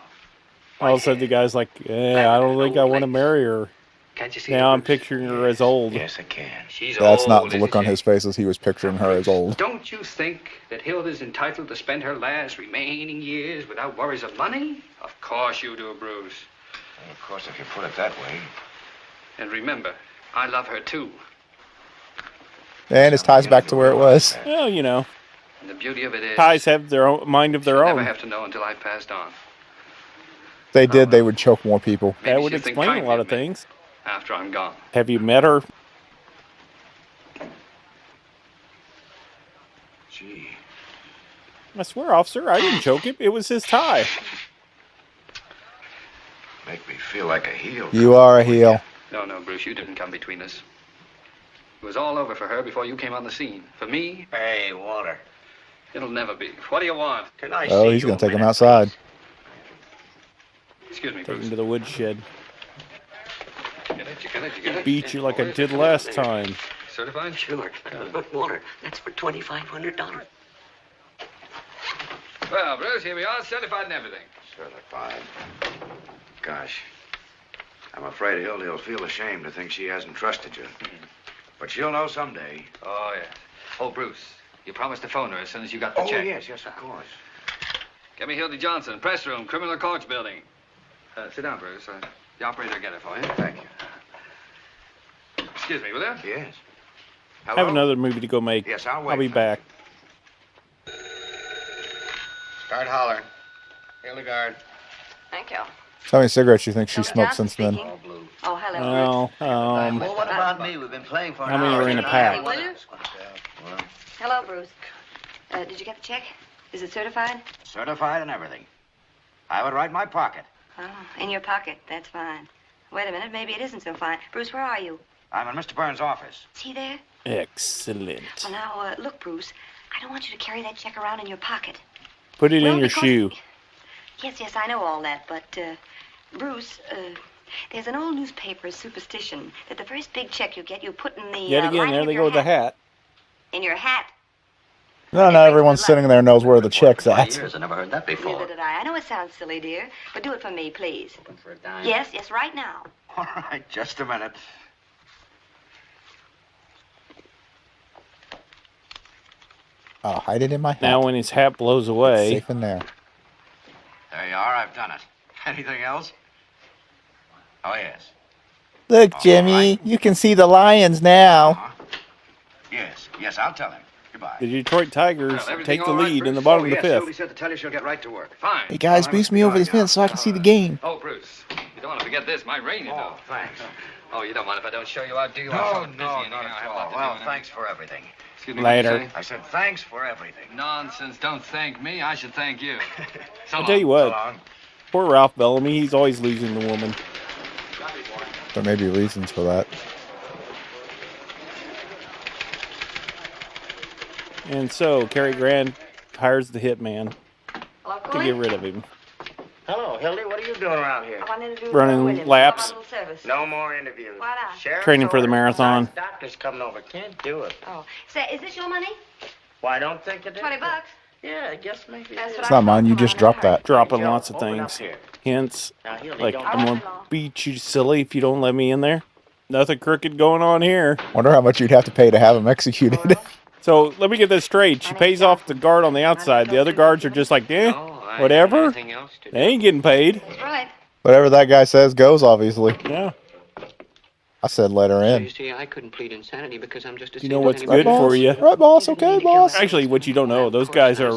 now. All of a sudden the guy's like, yeah, I don't think I want to marry her. Can't you see Now her, I'm Bruce? picturing her as old. Yes, I can. She's That's old, not the look isn't on she? his face as he was picturing her as old. Don't you think that Hilda's entitled to spend her last remaining years without worries of money? Of course you do, Bruce. Well, of course, if you put it that way. And remember, I love her too. And his ties back to where it was. Well, you know, And the beauty of it is, ties have their own mind of their she'll never own. have to know until I've passed on. If they did, they would choke more people. Maybe That would she'll think explain a kindly lot of of me things. after I'm gone. Have you met her? Gee. I swear, officer, I didn't choke him. It was his tie. Make me feel like a heel. You are a heel. No, Bruce, you didn't come between us. It was all over for her before you came on the scene. For me, Hey, Walter. it'll never be. What do you want? Can I Oh, see he's you going to a take him minute, outside. Excuse me, Take him Bruce. to the woodshed. You get it. Beat you like I did last time. Certified? Sure. But, Walter, that's for $2,500. Well, Bruce, here we are, certified and everything. Certified. Gosh. I'm afraid Hildy'll feel ashamed to think she hasn't trusted you. But she'll know someday. Oh, yes. Oh, Bruce, you promised to phone her as soon as you got the check. yes, of course. Get me Hildy Johnson, press room, criminal courts building. Sit down, Bruce. The operator will get it for you. Thank you. Excuse me, will you? Yes. I Hello? have another movie to go make. Yes, I'll wait. I'll be back. Start hollering. Hildegard. Thank you. How many cigarettes you think she Dr. smoked Johnson since then? speaking. All blue. Oh, hello. Well, Well, what about me? We've been playing for an How many hour. are in a and I pack? wanna- Will you? Well, Hello, Bruce. Did you get the check? Is it certified? Certified and everything. I have it right in my pocket. Oh, in your pocket. That's fine. Wait a minute. Maybe it isn't so fine. Bruce, where are you? I'm in Mr. Burns' office. Is he there? excellent. Well, now, look, Bruce. I don't want you to carry that check around in your pocket. Put it Well, in your because- shoe. Yes, I know all that, but, Bruce, there's an old newspaper superstition that the first big check you get, you put in the, Yet again, lining there of they your go with the hat. In your hat. No, not everyone sitting there knows where the check's 20 at. years, I never heard that before. Neither did I. I know it sounds silly, dear, but do it for me, please. Looking for a dime? Yes, right now. All right, just a minute. I'll hide it in my hat. Now when his hat blows It's away, safe in there. There you are. I've done it. Anything else? Oh, yes. Look, Jimmy, you can see the lions now. Uh-huh. Yes, I'll tell him. Goodbye. the Detroit Tigers Well, everything take the all right, lead in Bruce? the bottom of the yes, fifth. Hildy said to tell you she'll get right to work. Fine. Hey, guys, boost me over the fence so I can see the game. Oh, Bruce, you don't want to forget this. My rain, you know. Oh, thanks. Oh, you don't mind if I don't show you out, do you? No, I'm so busy not anyhow. I have a at lot all. to Well, do, thanks for everything. Excuse me, what did you Later. say? I said thanks for everything. Nonsense. Don't thank me. I should thank you. So I'll tell you So what, long. poor Ralph Bellamy, he's always losing the woman. There may be reasons for that. And so, Cary Grant hires the hitman Hello, to Cooley? get rid of him. Hello, Hildy. What are you doing around here? I wanted to do Running Williams. laps. I'm on a little service. No more interviews. Why not? Sheriff's Training for the orders. marathon. Doctor's coming over. Can't do it. Oh. Say, is this your money? Why, I don't think it is. $20. Yeah, I guess maybe. It's not mine. You just dropped that. Dropping lots of things. Hints. Like, I'm going to beat you silly if you don't let me in there. Nothing crooked going on here. Wonder how much you'd have to pay to have him executed. So, let me get this straight. She pays off the guard on the outside. The other guards are just like, eh, whatever. They ain't getting paid. That's right. Whatever that guy says goes, obviously. Yeah. I said let her in. You see, I couldn't plead insanity because I'm just a You know what's anybody good else. for you. Right, boss? Okay, boss? Actually, what you don't know, those guys are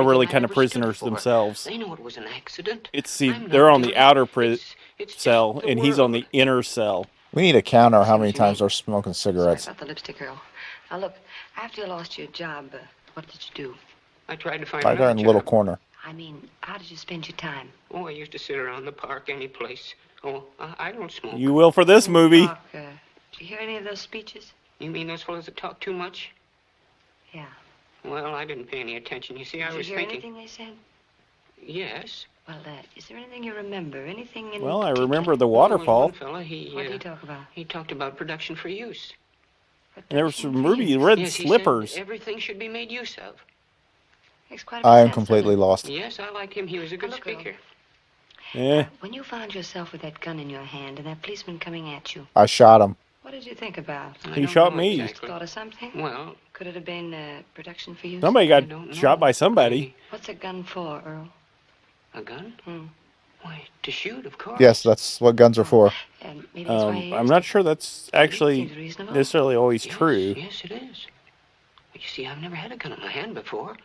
really kind of prisoners themselves. They know it was an accident. They're on the outer cell, and he's on the inner cell. We need to count how many times they're smoking Sorry cigarettes. about the lipstick, girl. Now look, after you lost your job, what did you do? I tried to find Right there in the little corner. I mean, how did you spend your time? Oh, I used to sit around the park any place. Oh, I don't smoke. You will for this movie. Doc, did you hear any of those speeches? You mean those fellows that talk too much? Yeah. Well, I didn't pay any attention. You see, I Did was you hear thinking. anything they said? Yes. Well, is there anything you remember? Anything in Well, I particular? remember the Well, there was waterfall. one fella, What did he talk about? He talked about production for use. And there were some Production ruby fees. red Yes, he slippers. said everything should be made use of. Makes quite a I bit am of sense, completely doesn't it? lost. Yes, I liked him. He was a good look, Earl. speaker. Yeah. When you found yourself with that gun in your hand and that policeman coming at you, I shot him. what did you think about? I He don't shot know me. exactly. Thought of something? Well, Could it have been production for you? Somebody I got don't shot know. by somebody. What's a gun for, Earl? A gun? Hmm. Why, to shoot, of course. Yes, that's what guns are for. And maybe that's why he I'm used not it. sure that's actually Seems reasonable. necessarily always Yes, true. Yes, it is. But you see, I've never had a gun in my hand before.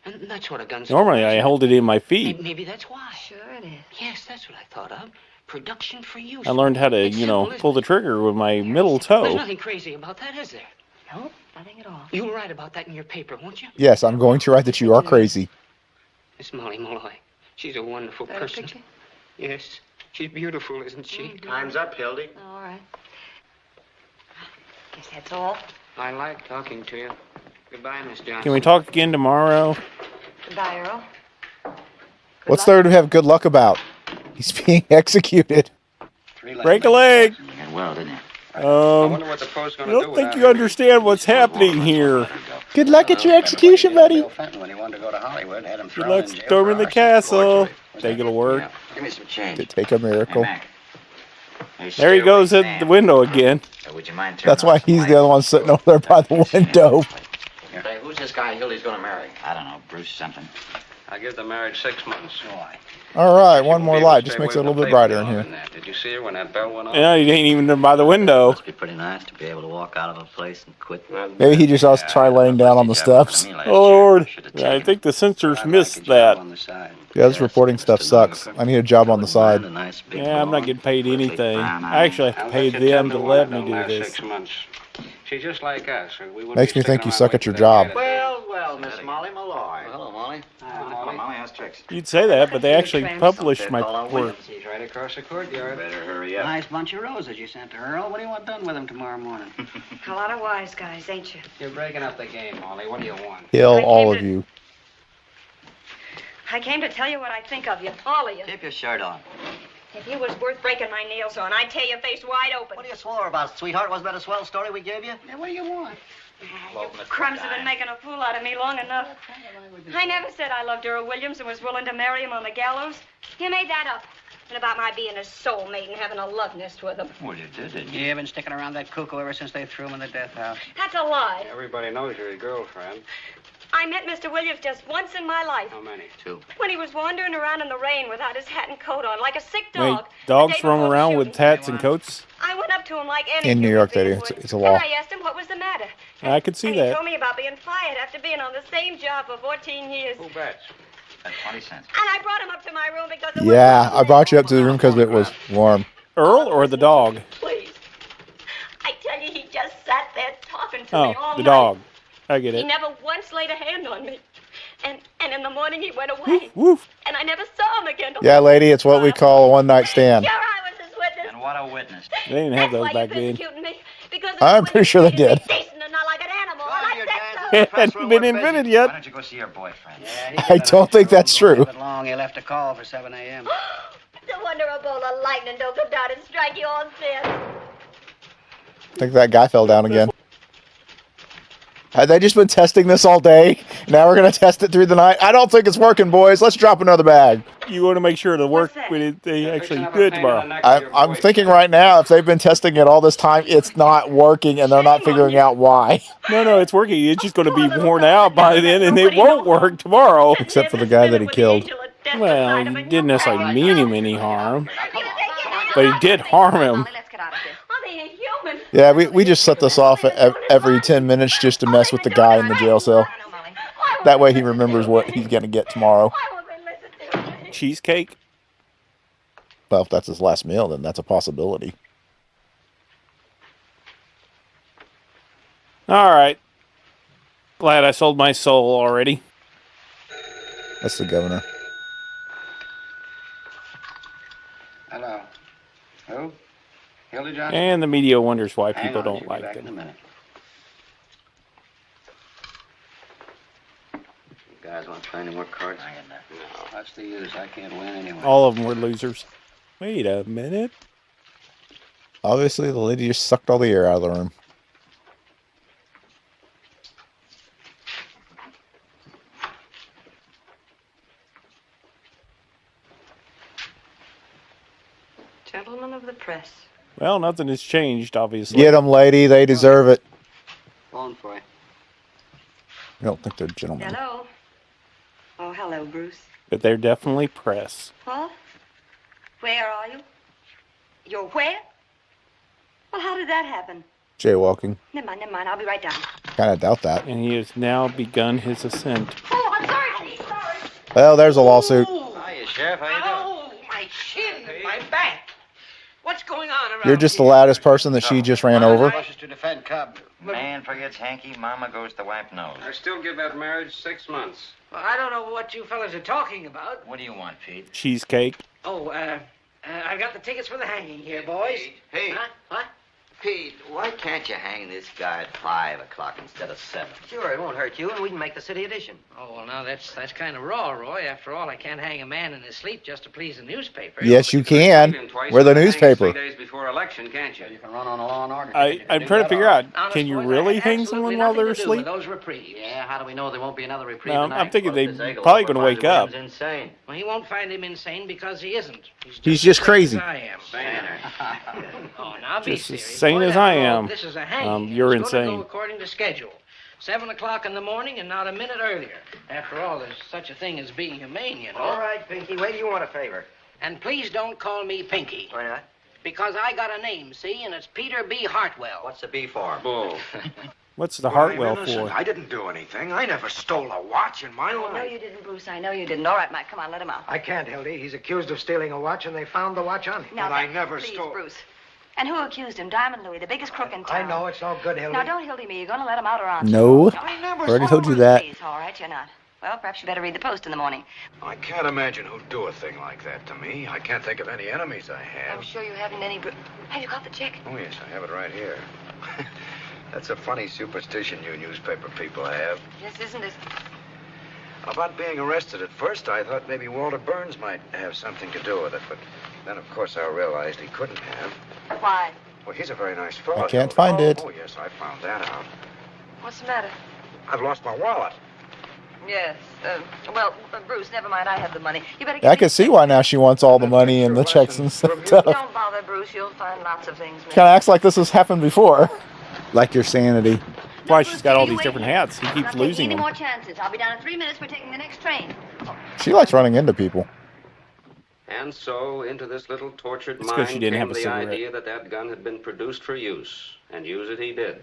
And that's what a gun's Normally, for. I isn't it? hold it in my feet. Maybe that's why. Sure it is. Yes, that's what I thought of. Production for use. I learned how to, It's simple, isn't pull the it? trigger with my middle There's toe. nothing crazy about that, is there? Nope, nothing at all. You'll write about that in your paper, won't you? Yes, I'm going to write that you are crazy. Miss Molly Malloy. She's a wonderful That a person. picture? Yes. She's beautiful, isn't she? Time's up, Hildy. All right. Guess that's all. I like talking to you. Goodbye, Miss Johnson. Can we talk again tomorrow? Goodbye, Earl. What's there to have good luck about? He's being executed. Break a leg. Well, didn't you? I Um, wonder what the post's I going to do. don't think without you Hildy. understand what's happening here. Good luck at your execution, buddy. Bill Fenton, when he wanted to go to Hollywood, had him Good thrown luck in jail storming for the arson. castle. Forgery. Think it'll work. Give me some change. To take a miracle. There he goes at the window again. Would you mind That's why he's the other one sitting over there by the window. Hey, who's this guy Hildy's gonna marry? I don't know, Bruce something. I'll give the marriage 6 months. Why? All right, one She more won't be able light. to Just stay makes it a away little from bit the brighter in paper here. long that. Did you see her when that bell went off? Yeah, he ain't even by the window. Must be pretty nice to be able to walk out of a place and quit. Maybe he just has to try laying down on the steps. Oh, Lord. I think the censors missed that. Yeah, this reporting stuff sucks. I need a job on the side. Yeah, I'm not getting paid anything. I actually have to pay them to let me do this. 6 months. She's just like us. We wouldn't Makes be me think sticking you suck around at your waiting for that job. guy Well, Miss Molly Malloy. Hello, Molly. Hello, Molly. How's tricks? You'd say that, but they actually published my work. to- He's right across the courtyard. Better hurry up. Nice bunch of roses you sent to Earl. What do you want done with them tomorrow morning? A lot of wise guys, ain't you? You're breaking up the game, Molly. What do you want? Kill all of you. I came to tell you what I think of you, all of you. Keep your shirt on. If you was worth breaking my nails on, I'd tear your face wide open. What are you swore about, sweetheart? Wasn't that a swell story we gave you? Yeah, what do you want? You crumbs have been making a fool out of me long enough. I never said I loved Earl Williams and was willing to marry him on the gallows. You made that up. And about my being his soulmate and having a love nest with him. Well, you did, didn't You've been sticking around that cuckoo ever since they threw him in the death house. That's a lie. Everybody knows you're his girlfriend. I met Mr. Williams just once in my life. How many? 2. When he was wandering around in the rain without his hat and coat on, like a sick Wait, dog. dogs The day roam before the around with shooting. hats and coats? I went up to him like any In New human York, they being do. would. It's a law. And I asked him what was the matter. I could see and he that. told me about being fired after being on the same job for 14 years. Who bets? At 20 cents. And I brought him up to my room because it Yeah, was I brought you up to the room because it was warm. Earl or the dog? Please. I tell you, he just sat there talking to me all Oh, the night. dog. I get He it. never once laid a hand on me. And in the morning he went away. Woof. And I never saw him again. Yeah, lady, it's what we call a one-night stand. Sure, I was his witness. And what a witness. They didn't have those That's why back you're then. persecuting me. Because I'm pretty sure they did. Decent and not like an animal. Go And on, I you're said dancing. so. It hadn't been invented yet. Why don't you go see your boyfriend? I don't think that's true. But long, he left a call for 7 a.m. No wonder a bolt of lightning don't come down and strike you all dead. I think that guy fell down again. Had they just been testing this all day? Now we're going to test it through the night? I don't think it's working, boys. Let's drop another bag. You want to make sure it'll work when they actually do it tomorrow. I'm thinking right now, if they've been testing it all this time, it's not working, and they're not figuring out why. No, it's working. It's just going to be worn out by then, and it won't work tomorrow. Except for the guy that he killed. Well, he didn't necessarily mean him any harm, but he did harm him. Yeah, we just set this off every 10 minutes just to mess with the guy in the jail cell. That way he remembers what he's going to get tomorrow. Cheesecake? Well, if that's his last meal, then that's a possibility. All right. Glad I sold my soul already. That's the governor. Hello. Who? Hildy Johnson? And the media wonders why people don't like them. In a minute. You guys want to play any more cards? No, what's the use? I can't win anyway. All of them were losers. Wait a minute. Obviously, the lady just sucked all the air out of the room. Gentlemen of the press. Well, nothing has changed, obviously. Get them, lady. They deserve it. Phone for you. I don't think they're gentlemen. Hello. Oh, hello, Bruce. But they're definitely press. What? Where are you? You're where? Well, how did that happen? Jaywalking. Never mind. I'll be right down. Kind of doubt that. And he has now begun his ascent. Oh, I'm sorry. Well, there's a lawsuit. Hiya, Sheriff. How you doing? Oh, my shin, my back. What's going on around You're just the here? loudest person that she just ran over. Rushes to defend Cub. Man forgets hanky, mama goes to wipe nose. I still give that marriage 6 months. Well, I don't know what you fellas are talking about. What do you want, Pete? Cheesecake. Oh, I've got the tickets for the hanging here, boys. Hey. Huh? What? Pete, why can't you hang this guy at 5 o'clock instead of 7? Sure, it won't hurt you, and we can make the city edition. Oh, well, now that's kind of raw, Roy. After all, I can't hang a man in his sleep just to please the newspaper. Yes, you can. We're the newspaper. 3 days before election, can't you? You can run on a law and order. I'm trying to figure out, Honest, can you boys, really I had hang absolutely someone while they're nothing to do with asleep? Those reprieves. Yeah, how do we know there won't be another reprieve No, tonight? I'm thinking Well, if they're this probably Eagle going to wake up. Williams insane. Well, he won't find him insane because he isn't. He's just as crazy. As I am. Oh, now be Just as serious. sane boy. as I After all, am. This is a hanging. You're It's gonna insane. Go according to schedule. 7 o'clock in the morning and not a minute earlier. After all, there's such a thing as being humane, you know. All right, Pinky, wait, you want a favor. And please don't call me Pinky. Why not? Because I got a name, see, and it's Peter B. Hartwell. What's the B for? Bull. What's the Well, Hartwell I'm innocent. for? I didn't do anything. I never stole a watch in my I know life. you didn't, Bruce. I know you didn't. All right, Mike, come on, let him out. I can't, Hildy. He's accused of stealing a watch, and they found the watch on him. Now, But I never please, stole- Bruce. And who accused him? Diamond Louie, the biggest crook in I town. know, it's no good, Hildy. Now, don't Hildy me. You're going to let him out or aren't No. you? I never Already stole told you that. Please, all right, you're not. Well, perhaps you better read the Post in the morning. I can't imagine who'd do a thing like that to me. I can't think of any enemies I have. I'm sure you haven't any... Have you got the check? Oh, yes, I have it right here. That's a funny superstition you newspaper people have. Yes, isn't it? About being arrested at first, I thought maybe Walter Burns might have something to do with it, but then, of course, I realized he couldn't have. Why? Well, he's a very nice fellow. I can't Hilda. find it. Oh, yes, I found that out. What's the matter? I've lost my wallet. Yes. Well, Bruce, never mind. I have the money. You better... Yeah, I can see why now she wants all the money and the checks and stuff. Don't bother, Bruce. You'll find lots of things. Kind of acts like this has happened before. Like your sanity. Why she's got all these different hats. He I'm keeps not losing taking them. any more chances. I'll be down in 3 minutes. We're taking the next train. She likes running into people. And so, into this little tortured It's 'cause she mind didn't came have a the cigarette. idea that that gun had been produced for use, and use it he did.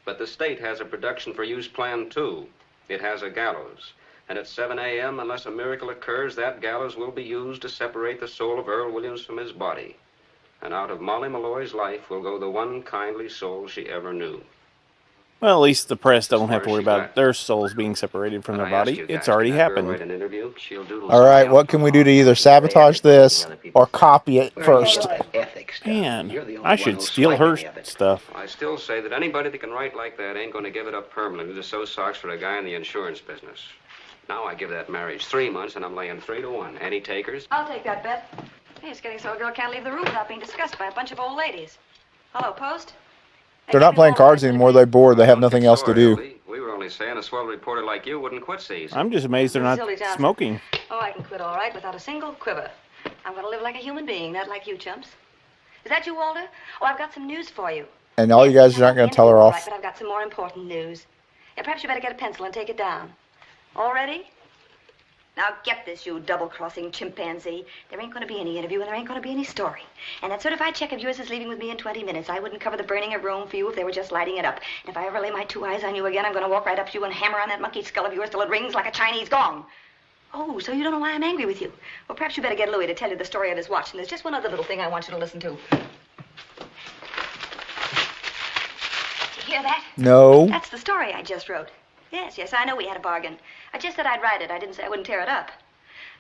But the state has a production for use plan, too. It has a gallows. And at 7 a.m., unless a miracle occurs, that gallows will be used to separate the soul of Earl Williams from his body. And out of Molly Malloy's life will go the one kindly soul she ever knew. Well, at least the press don't have to Where worry she about at? their souls being separated from their I asked body. you It's guys, already can I have her happened. write an interview? She'll doodle All right, something what else can we do to tomorrow. either sabotage this or copy it first? Ethics. Man, You're the only I one should who'll steal swipe her any of it. stuff. I still say that anybody that can write like that ain't going to give it up permanently to sew socks for a guy in the insurance business. Now I give that marriage 3 months, and I'm laying 3 to 1. Any takers? I'll take that bet. Hey, it's getting so a girl can't leave the room without being discussed by a bunch of old ladies. Hello, Post? They're not playing cards anymore. They're bored. They have nothing else to do. say, and a swell reporter like you wouldn't quit these. I'm just amazed they're not Silly Johnson. smoking. Oh, I can quit all right without a single quiver. I'm going to live like a human being, not like you chumps. Is that you, Walter? Oh, I've got some news for you. And all you guys aren't going to tell her All off. right, but I've got some more important news. Yeah, perhaps you better get a pencil and take it down. All ready? Now get this, you double-crossing chimpanzee. There ain't going to be any interview, and there ain't going to be any story. And that certified check of yours is leaving with me in 20 minutes. I wouldn't cover the burning of Rome for you if they were just lighting it up. And if I ever lay my two eyes on you again, I'm going to walk right up to you and hammer on that monkey skull of yours till it rings like a Chinese gong. Oh, so you don't know why I'm angry with you? Well, perhaps you better get Louis to tell you the story of his watch. And there's just one other little thing I want you to listen to. Did you hear that? No. That's the story I just wrote. Yes, I know we had a bargain. I just said I'd write it. I didn't say I wouldn't tear it up.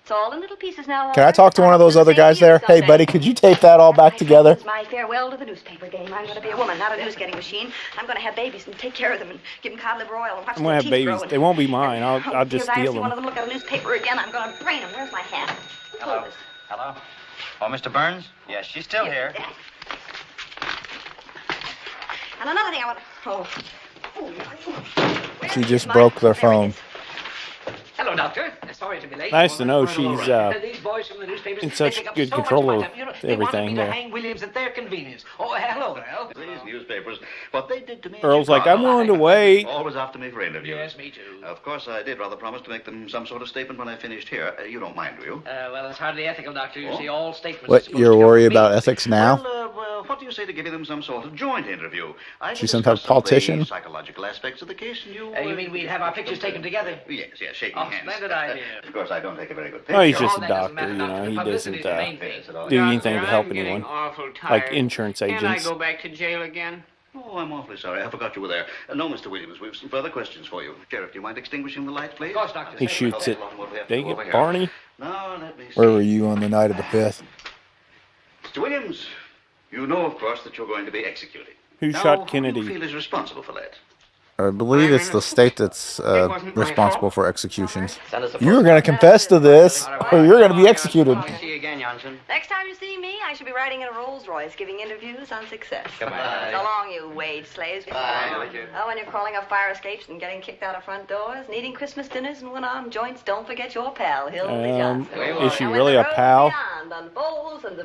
It's all in little pieces now. Can I talk to one of those other guys there? Hey, buddy, could you tape that all back together? It's my farewell to the newspaper game. I'm going to be a woman, not a news-getting machine. I'm going to have babies and take care of them and give them cod liver oil and watch I'm their going to have teeth babies. grow and- They won't be mine. I'll just If I steal see one of them. them look at a newspaper again, I'm going to brain them. Where's my hat? Hello. Hello. Oh, Mr. Burns? Yes, she's still here. And another thing I want to... She just broke their phone. Hello, Doctor. Sorry to be late. Nice to know she's These boys from the newspapers, in they such take up good so much control my of time. You know, everything They wanted me there. to hang Williams at their convenience. Oh, hello there, Earl. These newspapers, what they did to me. Earl's like, I'm willing to wait. Always after me for interviews. Yes, me too. Of course, I did rather promise to make them some sort of statement when I finished here. You don't mind, do you? Well, it's hardly ethical, Doctor. You Oh. see, all statements... are What, supposed you're to come worried from me. about ethics now? Well, what do you say to giving them some sort of joint interview? She's some type of politician? The psychological aspects of the case, and you... You mean we'd have our pictures taken together? Yes, shaking Oh, hands. splendid idea. Of course, I don't take a very good picture. Oh, he's just a that doesn't doctor, matter, you know. Doctor. He Publicity doesn't is the main thing. do anything to help I'm anyone. getting awful Like tired. insurance Can't I agents. go back to jail again? Oh, I'm awfully sorry. I forgot you were there. No, Mr. Williams, we've some further questions for you. Sheriff, do you mind extinguishing the lights, please? Of course, Doctor. He shoots it. Dang Over it, here. Barney. Now, let me see. Where were you on the night of the 5th? Mr. Williams, you know, of course, that you're going to be executed. Who Now, shot Who do Kennedy? you feel is responsible for that? I believe it's the state that's responsible for executions. Send us a You're going to confess to this, or you're going to be executed. See you again, Johnson. Next time you see me, I should be riding in a Rolls-Royce giving interviews on success. Goodbye. So long, you wage slaves. Bye. Oh, when you're crawling up fire escapes and getting kicked out of front doors, and eating Christmas dinners and one-armed joints, don't forget your pal, Hillbilly Johnson. Is she And when really the a road pal? beyond unfolds and the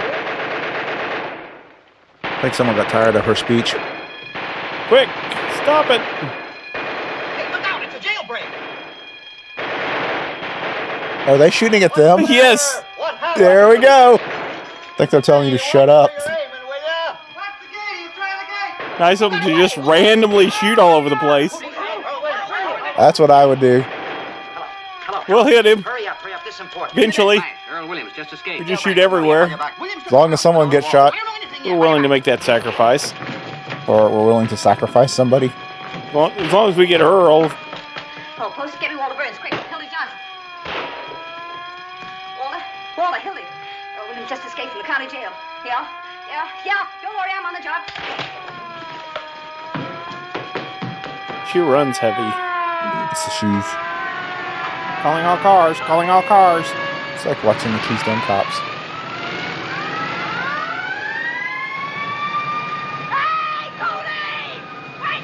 I think someone got tired of her speech. Quick, stop it. Hey, look out! It's a jailbreak! Are they shooting at them? Yes. What happened? There we go. I think they're telling you to shut up. Nice of them to just randomly shoot all over the place. That's what I would do. Hello. We'll hit him. Hurry up. This is important. Eventually. Thanks. Earl Williams just escaped. We just shoot everywhere. As long as someone gets shot, We're willing to make that sacrifice. or we're willing to sacrifice somebody. Well, as long as we get Earl. Oh, post, get me Walter Burns, quick. Hildy Johnson. Walter, Hildy. Oh, William just escaped from the county jail. Yeah. Don't worry, I'm on the job. She runs heavy. It's the shoes. Calling all cars. Calling all cars. It's like watching the Keystone Cops. Hey, Cody! Wait!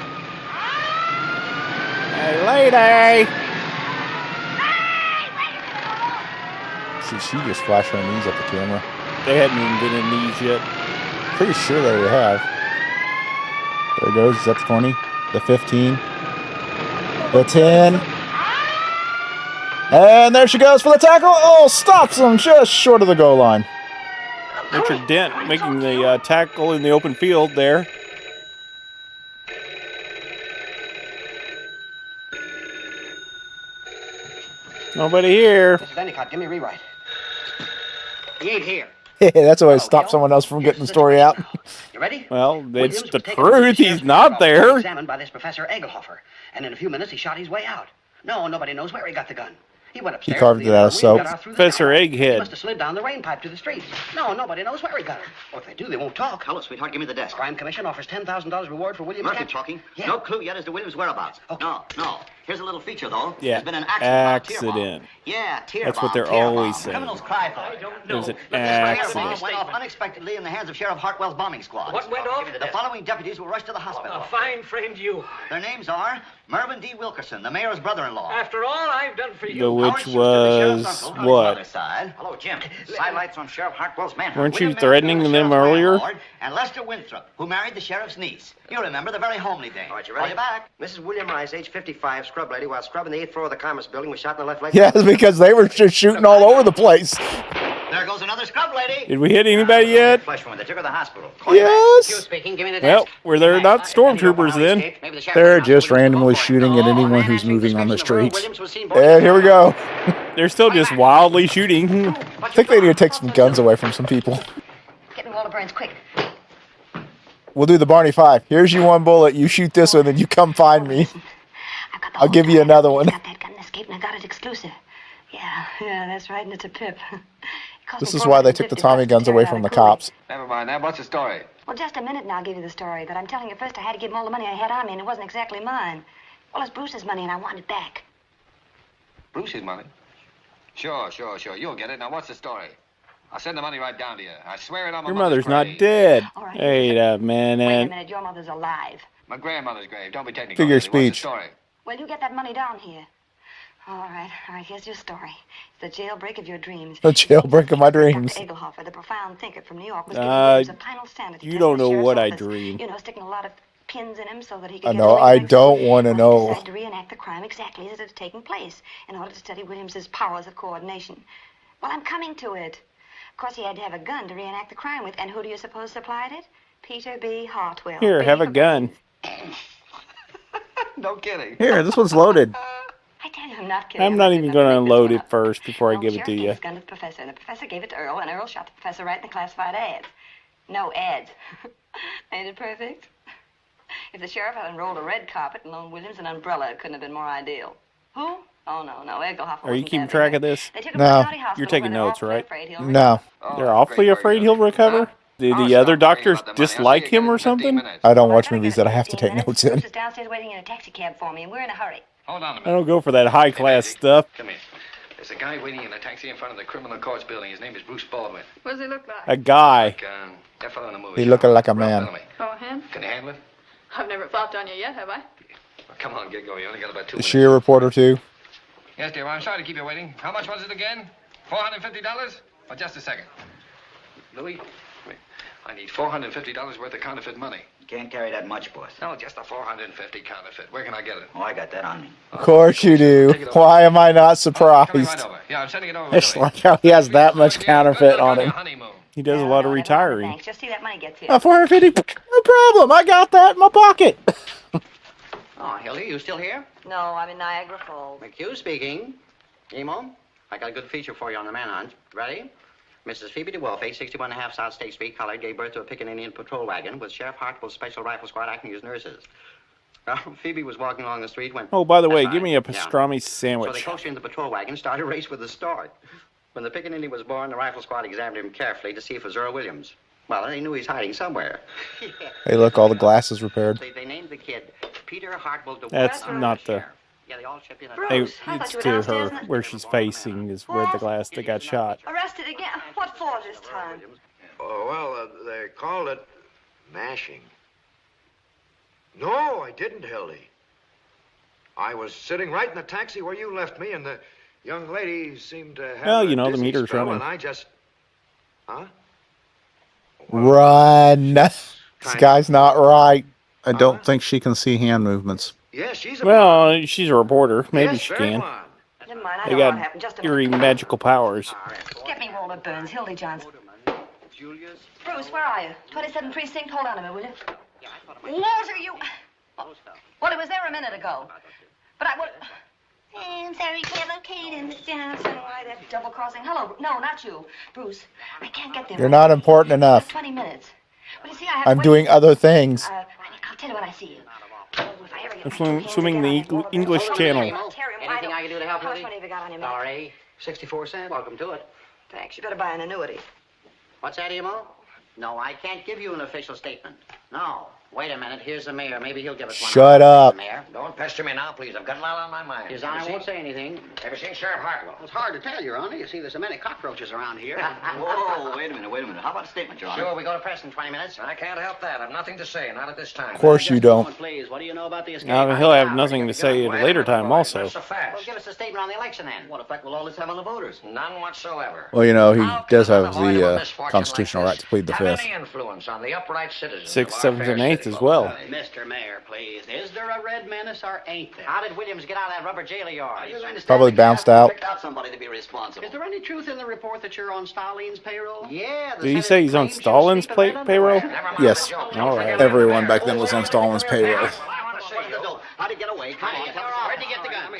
Hey, lady. She just flashed her knees at the camera. They hadn't even been in these yet. Pretty sure they would have. There it goes. Is that the 20? The 15? The 10? And there she goes for the tackle. Oh, stops him just short of the goal line. Richard Dent making the tackle in the open field there. Nobody here. Mrs. Endicott, give me a rewrite. He ain't here. That's a way to stop someone else from getting the story out. You ready? Well, it's Williams the was taken to truth. sheriff's He's not office to be there. Examined by this Professor Egelhofer, and in a few minutes he shot his way out. No, nobody knows where he got the gun. He went upstairs. carved to the it out of other wing, soap. got out through the Professor door. Egghead. He must have slid down the rain pipe to the streets. No, nobody knows where he got it. Or if they do, they won't talk. Hello, sweetheart. Give me the desk. Crime Commission offers $10,000 reward for Williams' Murphy capture. talking. Yeah. No clue yet as to Williams' whereabouts. Okay. No. Here's a little feature, though. Yeah, There's been an accident. accident. Yeah, tear That's bomb. what they're tear always bomb. saying. Criminals cry for it. There's an Look, this tear bomb accident. went off unexpectedly in the hands of Sheriff Hartwell's bombing squad. What went off? The following deputies will rush to the hospital. A fine friend you are. Their names are Mervyn D. Wilkerson, the mayor's brother-in-law. After all I've done for you. The which Howard Schuster, the sheriff's was uncle, on the what? other side. Hello, Jim. Sidelights on Sheriff Hartwell's manhunt. Weren't you William threatening Mansfield, the them sheriff's earlier? landlord, and Lester Winthrop, who married the sheriff's niece. You remember, the very homely dame. All right, you Call ready? you back. Mrs. William Rice, age 55, scrub lady, while scrubbing the 8th floor of the Commerce Building, was shot in the left leg. Yeah, because they were just shooting all over the place. There goes another scrub lady. Did we hit anybody yet? Flesh wound. They took her to the hospital. Yes. Speaking, give me the Well, desk. were there not stormtroopers then? Maybe the sheriff They're announced just Williams randomly was for it. shooting at Oh, anyone man, who's answering moving on the description of Earl streets. Williams was seen boarding And here we go. They're still just wildly shooting. I think they need to take some guns away from some people. Get me Walter Burns, quick. We'll do the Barney 5. Here's your one bullet. You shoot this one, then you come find me. I'll give you another one. I got that gun escape and I got it exclusive. Yeah, that's right, and it's a pip. This is why they took the Tommy guns away from the cops. Never mind that. What's the story? Well, just a minute and I'll give you the story. But I'm telling you first, I had to give him all the money I had on me, and it wasn't exactly mine. Well, it's Bruce's money, and I want it back. Bruce's money? Sure. You'll get it. Now, what's the story? I'll send the money right down to you. I swear it on my Your mother's not grave. dead. All right. Wait a Wait a minute. minute, your mother's alive. My grandmother's grave. Don't be technical. Figure lady. What's the speech. story? Well, you get that money down here. All right, here's your story. It's the jailbreak of your dreams. The jailbreak of my dreams. Dr. Egelhofer, the profound thinker from New York, was giving Williams a final sanity You test don't in the know sheriff's what I office. dream. You know, sticking a lot of pins in him so that he could I get know. the I lyrics. don't want to Well, he know. decided to reenact the crime exactly as it had taken place in order to study Williams's powers of coordination. Well, I'm coming to it. Of course, he had to have a gun to reenact the crime with, and who do you suppose supplied it? Peter B. Hartwell. Here, B have a for gun. No kidding. Here, this one's loaded. I tell you, I'm not kidding. I'm not even going to to unload it first before I give it Sheriff to gave you. his gun to the professor, and the professor gave it to Earl, and Earl shot the professor right in the classified ads. No ads. Ain't it perfect? If the sheriff had unrolled a red carpet and loaned Williams an umbrella, it couldn't have been more ideal. Who? Oh, no, Egelhofer. Are you wasn't keeping that track big. of this? They took him No. to the county hospital You're taking where they're notes, awfully right? afraid he'll No. They're awfully afraid he'll recover? Do the other doctors dislike him or something? I don't watch movies that I have to take notes in. Bruce is downstairs waiting in a taxi cab for me, and we're in a hurry. Hold on a I minute. don't go for that high-class stuff. Come here. There's a guy waiting in a taxi in front of the criminal courts building. His name is Bruce Baldwin. What does he look like? A guy. Like, that fellow in the movie. He looking like a Ralph man. Bellamy. Oh, him? Can you handle it? I've never flopped on you yet, have I? Well, come on, get going. You only got about 2 Is minutes. she a reporter too? Yes, dear. Well, I'm sorry to keep you waiting. How much was it again? $450? Well, just a second. Louis, wait. I need $450 worth of counterfeit money. You can't carry that much, boss. No, just a $450 counterfeit. Where can I get it? Oh, I got that on me. Of course you do. Why am I not Coming surprised? right over. Yeah, I'm sending it over. It's Louis. like how he has that much counterfeit on him. He does a lot of retiring. Thanks. Just see that money gets here. 450, no problem. I got that in my pocket. Oh, Hildy, you still here? No, I'm in Niagara Falls. McHugh speaking. Emo, I got a good feature for you on the manhunt. Ready? Mrs. Phoebe DeWolfe, 61.5 South State Street, Collard, gave birth to a Picayunian patrol wagon with Sheriff Hartwell's Special Rifle Squad acting as nurses. Phoebe was walking along the street when... Oh, by the way, That's give right, me a yeah. pastrami So they sandwich. coached her in the patrol wagon, started a race with the start. When the Picayune was born, the rifle squad examined him carefully to see if it was Earl Williams. Well, they knew he's hiding somewhere. Hey, look, all the glasses repaired. They named the kid Peter Hartwell DeWolfe. That's not the... Yeah, they all chipped in. Bruce, I It's thought you were to downstairs her. in the- Where she's facing is where the glass that got shot. Arrested again? What for this time? Oh, well, they called it mashing. No, I didn't, Hildy. I was sitting right in the taxi where you left me, and the young lady seemed to have Well, you a know, the dizzy meter's spell, running. and I just... Huh? Run. This guy's not right. I don't think she can see hand movements. Yeah, she's a... Well, she's a reporter. Maybe Yes, she very can. well. Never mind, I They know what got happened. Just a eerie minute. magical powers. Get me Walter Burns, Hildy Johnson. Julius? Bruce, where are you? 27th Precinct? Hold on a minute, will you? Walter, you... Well, it was there a minute ago. But I would... I'm sorry, located, Miss Johnson. Why, that double-crossing... Hello. No, not you. Bruce, I can't get there. You're not important enough. 20 minutes. Well, you see, I have... I'm doing other things. I'll tell you when I see you. Oh, if I ever get I'm my two hands swimming the together, I'd English walk Channel. Anything I can do to help, How much Hildy? money have you got on your man? Sorry, 64 cents. Welcome to it. Thanks. You better buy an annuity. What's that, Emo? No, I can't give you an official statement. No. Wait a minute. Here's the mayor. Maybe he'll give us one. Shut up. Mayor. Don't pester me now, please. I've got a lot on my mind. His Honor won't say anything. Ever seen Sheriff Hartwell? It's hard to tell, Your Honor. You see, there's so many cockroaches around here. Whoa, wait a minute. How about a statement, Your Honor? Sure, we go to press in 20 minutes. I can't help that. I've nothing to say, not at this time. Of course you don't. Please, what do you know about the escape? Now, he'll have nothing to say at a later time also. Well, give us a statement on the election then. What effect will all this have on the voters? None whatsoever. Well, you know, he How does can have an the avoidable misfortune constitutional like right to plead the this have fifth. any influence on the upright citizens 6th, of our 7th, fair and 8th city? as well. Mr. Mayor, please. Is there a red menace or ain't there? How did Williams get out of that rubber jail of yours? Probably bounced out. Picked out somebody to be responsible. Is there any truth in the report that you're on Stalin's payroll? Yeah. Did he say he's on Stalin's payroll? Yes. All right. Everyone back then was on Stalin's payroll. How'd he get away? Come on. Where'd he get the gun?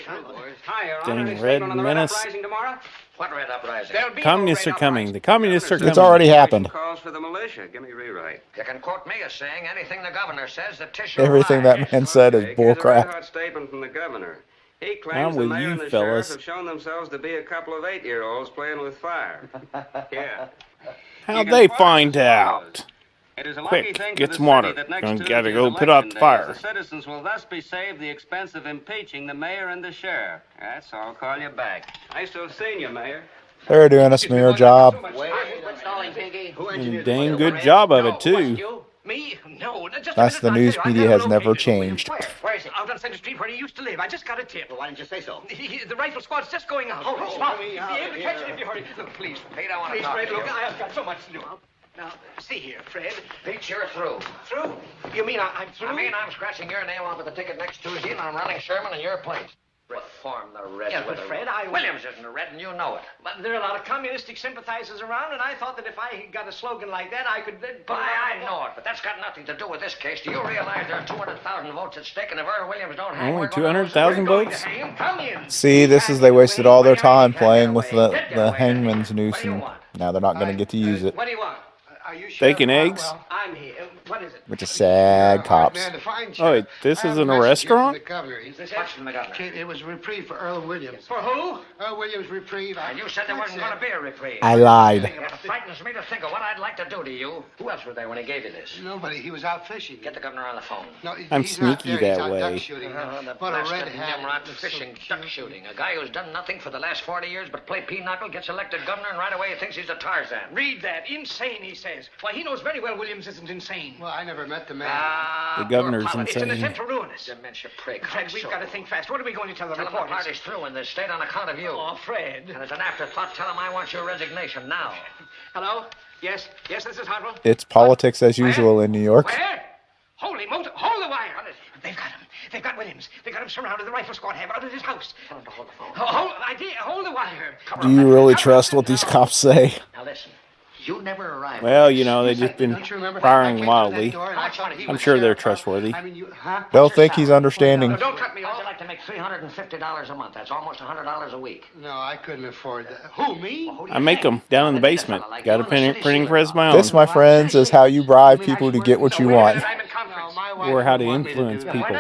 Dang, red menace. What red uprising? Communists are coming. The communists are coming. It's already happened. Calls for the militia. Give me rewrite. You can quote me as saying anything the governor says that tissue Everything that man said is Here's a red bullcrap. hot statement from the governor. He I'm claims the with mayor you, and the fellas. sheriff have shown themselves to be a couple of 8-year-olds playing with fire. Yeah. How'd they find out? It is a lucky Quick, thing get for the some water. city that next Gotta Tuesday go is put out election the day. fire. The citizens will thus be saved the expense of impeaching the mayor and the sheriff. That's all. Call you back. Nice to have seen you, Mayor. They're doing a smear job. And a dang good job of it, too. Me? No. Just That's the news media has never changed. Where is it? Out on Center Street where he used to live. I just got a tip. Well, why didn't you say so? The rifle squad's just going out. Oh, Stop. oh, You'll be able to catch it if you hurry. Look, please. He don't want to Please, talk Fred, to look, you. I've got so much to do. Now, see here, Fred. Pete, you're through. Through? You mean I'm through? I mean, I'm scratching your name off of the ticket next Tuesday, and I'm running Sherman in your place. Reform the red. Yes, but Fred, Williams isn't a red, and you know it. But there are a lot of communistic sympathizers around, and I thought that if I got a slogan like that, I could put it on I know it, but that's got nothing to do with this case. Do you realize there are 200,000 votes at stake, and if Earl Williams don't hang, Only we're gonna lose. 200,000 We're going to votes? hang him. Come in. See, this is they wasted all their time playing with the hangman's noose, and now they're not going to get to use it. What do you want? Are you Steak and eggs? I'm here. What is it? Which is sad cops. Oh, wait, this isn't a restaurant? Is this What's from the governor? It was reprieve for Earl Williams. For who? Earl Williams reprieve. And you said there wasn't going to be a reprieve. I lied. It frightens me to think of what I'd like to do to you. Who else was there when he gave you this? Nobody. He was out fishing. Get the governor on the phone. No, I'm he's not sneaky there. He's that out way. duck shooting. The But a red blasted hat. nimrod It's so fishing, cute. duck shooting. A guy who's done nothing for the last 40 years but play pinochle gets elected governor, and right away he thinks he's a Tarzan. Read that. Insane, he says. Why, he knows very well Williams isn't insane. Well, I never met the man. The governor's It's an insane. attempt to ruin us. Dementia prig. Fred, we've got to think fast. What are we going to tell the Tell him the reporters? party's through in this state on account of you. Oh, Fred. And as an afterthought, tell him I want your resignation now. Hello? Yes, this is Hartwell. It's politics as usual in New York. Where? Holy motor! Hold the wire! They've got him. They've got Williams. They've got him surrounded. The rifle squad have out at his house. Tell him to hold the phone. Hold the wire. Do you really trust what these cops say? Now listen. You never arrived. Well, you know, they've just been firing wildly. I'm sure they're trustworthy. Don't think he's understanding. Don't cut me off. I'd like to make $350 a month. That's almost $100 a week. No, I couldn't afford that. Who, me? I make them down in the basement. Got a printing press of my own. This, my friends, is how you bribe people to get what you want. No, my wife Or how to told me influence do that. people.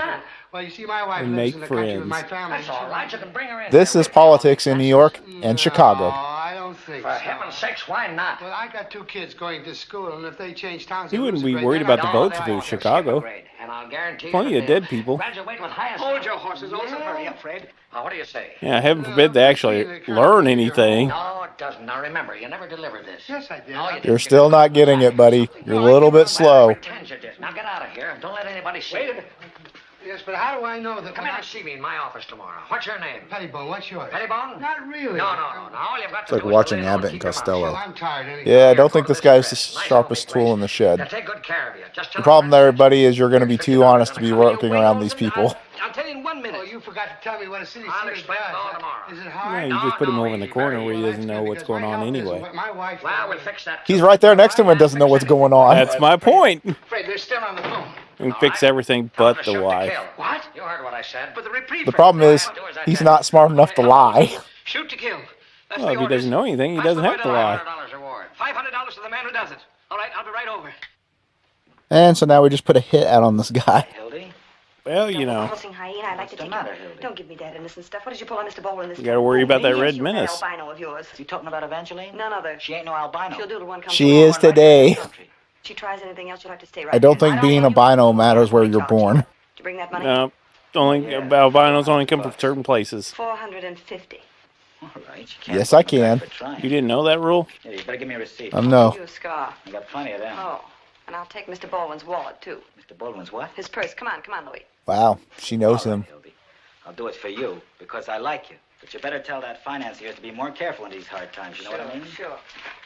Well, you see, my wife And lives make in the country with my friends. family. That's all right. You can bring her in. This is politics in New York and Chicago. No, I don't think For so. heaven's sakes, why not? Well, I got 2 kids going to school, and if they change towns... He they wouldn't lose a be grade, worried then about the I- votes if it was Chicago. And I'll guarantee you Plenty that of dead they'll people. Graduate with highest. Hold your horses. Also, hurry up, Fred. Now, what do you say? Yeah, heaven forbid they actually learn anything. No, it doesn't. Now remember, you never delivered this. Yes, I did. No, you You're didn't. still not getting it, buddy. You're a little bit slow. Pretend you did. Now get out of here. Don't let anybody see you. Yes, but how do I know that... Come in and see me in my office tomorrow. What's your name? Pettibone, what's yours? Pettibone? Not really. No. All you've got It's to like do is watching to lay low Abbott and keep your mouth Costello. Well, I'm tired anyway. Yeah, I don't think this guy's the sharpest tool in the Now, shed. take good care of you. Just The problem there, buddy, is you're going to be too honest to be working around these people. I'll tell you in 1 minute. Oh, you forgot to tell me what a city I'll seer explain it all does. tomorrow. Is it Yeah, hard? you just put him over in the corner where he doesn't know what's going on anyway. My wife... Well, we'll fix that. He's right there next to him and doesn't know what's going on. That's my point. Fred, they're still on the phone. We can fix everything but the wife. What? You heard what I said. But the reprieve. The problem is, he's not smart enough to lie. Shoot to kill. That's Well, the if he orders. doesn't know anything, he doesn't have to lie. $500 reward. $500 to the man who does it. All right, I'll be right over. And so now we just put a hit out on this guy. Hildy? Well, you know, Promising hyena, I'd like to take matter, it. Hildy? Don't give me that innocent stuff. What did you pull on Mr. Bowler in this? you got to worry about that Yes, red you, menace. That albino of yours. You talking about Evangeline? None other. She ain't no albino. She'll do till one comes She along. is today. If she tries anything else, you'll have to stay right I don't there. think being albino matters where you're born. Did you bring that money? No, albinos only come from certain places. 450. All right. Yes, I can. You didn't know that rule? Yeah, you better give me a receipt. I'll No. give you a scar. I got plenty of them. Oh, and I'll take Mr. Baldwin's wallet, too. Mr. Baldwin's what? His purse. Come on, Louis. Wow, she knows him. Hildy. I'll do it for you because I like you. But you better tell that financier to be more careful in these hard times. You know what I mean? Sure.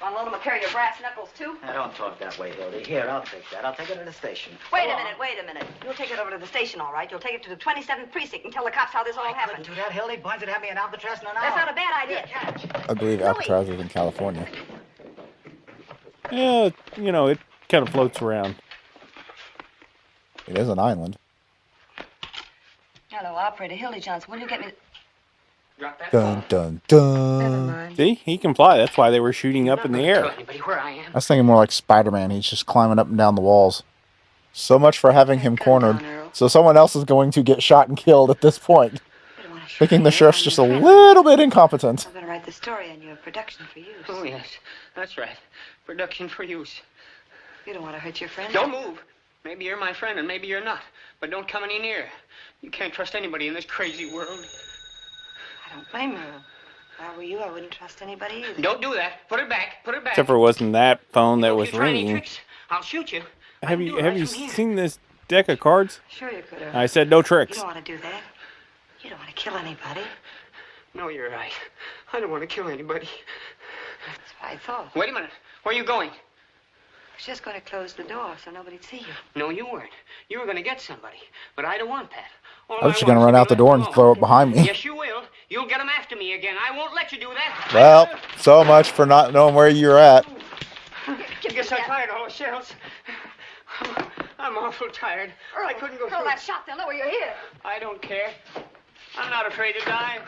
Want to loan him a pair of your brass knuckles, too? Now, don't talk that way, Hildy. Here, I'll take that. I'll take it to the station. Wait a minute. You'll take it over to the station, all right. You'll take it to the 27th precinct and tell the cops how this all happened. Do that, Hildy. Boys would have me in Alcatraz in an hour. That's not a bad idea. I believe Alcatraz is in California. Yeah, you know, it kind of floats around. It is an island. Hello, operator. Hildy Johnson, will you get me... Drop that Dun, phone. dun, Never dun. mind. See, he can fly. That's why they were shooting up in the air. Tell anybody where I am. I was thinking more like Spider-Man. He's just climbing up and down the walls. So much for having him cornered. So someone else is going to get shot and killed at this point. Thinking the sheriff's just a little bit incompetent. I'm going to write the story on your production for use. Oh, yes. That's right. Production for use. You don't want to hurt your friend? Don't move. Maybe you're my friend and maybe you're not. But don't come any near. You can't trust anybody in this crazy world. I don't blame you. If I were you, I wouldn't trust anybody either. Don't do that. Put it back. Put it back. Except for it wasn't that phone that was If you try any ringing. tricks, I'll shoot you. Have you seen this deck of cards? Sure you could have. I said no You tricks. don't want to do that. You don't want to kill anybody. No, you're right. I don't want to kill anybody. That's what I thought. Wait a minute. Where are you going? I was just going to close the door so nobody'd see you. No, you weren't. You were going to get somebody. But I don't want that. All I was just want going to is run be out the let door and alone. throw it behind me. Yes, you will. You'll get them after me again. I won't let you do that. Well, so much for not knowing where you're at. You get so tired of all shells. I'm awful tired. I couldn't go Throw through that it. shotgun over your head. I don't care. I'm not afraid to die.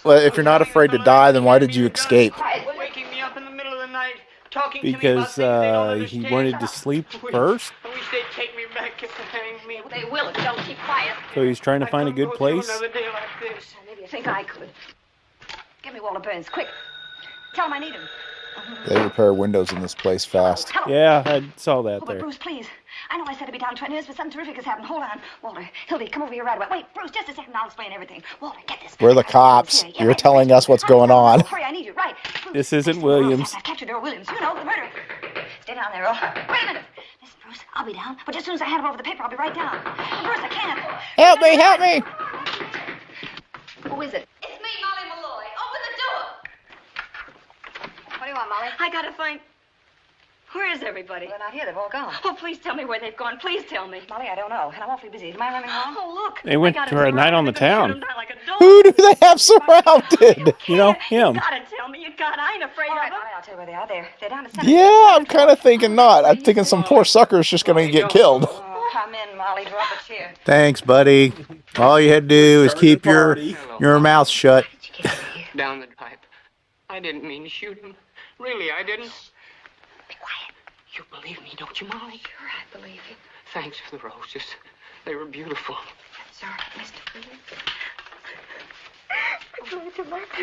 Well, if you're not afraid to die, then why did you escape? Waking me up in the middle of the night, talking to me about Because things they don't he understand. wanted to sleep first. I wish they'd take me back to hang me. They will if you don't keep quiet. So he's trying to find a good place. Another day like this. Maybe you think I could. Give me Walter Burns, quick. Tell him I need him. They repair windows in this place fast. Yeah, I saw that Oh, but there. Bruce, please. I know I said to be down in 20 minutes, but something terrific has happened. Hold on. Walter, Hildy, come over here right away. Wait, Bruce, just a second. I'll explain everything. Walter, get this. We're the cops. You're telling us what's going on. Hurry, I need you. Right. This isn't Williams. I've captured Earl Williams. You know, the murderer. Stay down there, Earl. Wait a minute. Listen, Bruce, I'll be down. But as soon as I hand him over the paper, I'll be right down. Bruce, I can't. Help me, help me! Who is it? It's me, Molly Malloy. Open the door. What do you want, Molly? I gotta find... Where is everybody? They're not here. They've all gone. Oh, please tell me where they've gone. Please tell me. Molly, I don't know. And I'm awfully busy. Am I running home? Oh, look. They went for a night on the town. Like a dog. Who do they have surrounded? You know, him. You gotta tell me. You got. I ain't afraid All right, of them. Molly, I'll tell you where they are. They're down to 7. Yeah, I'm kind of thinking not. I'm thinking some poor sucker's just going to get killed. Oh, come in, Molly. Draw up a chair. Thanks, buddy. All you had to do is keep your mouth shut. Down the pipe. I didn't mean to shoot him. Really, I didn't. Be quiet. You believe me, don't you, Molly? Sure, I believe you. Thanks for the roses. They were beautiful. Sorry, Mr. Williams.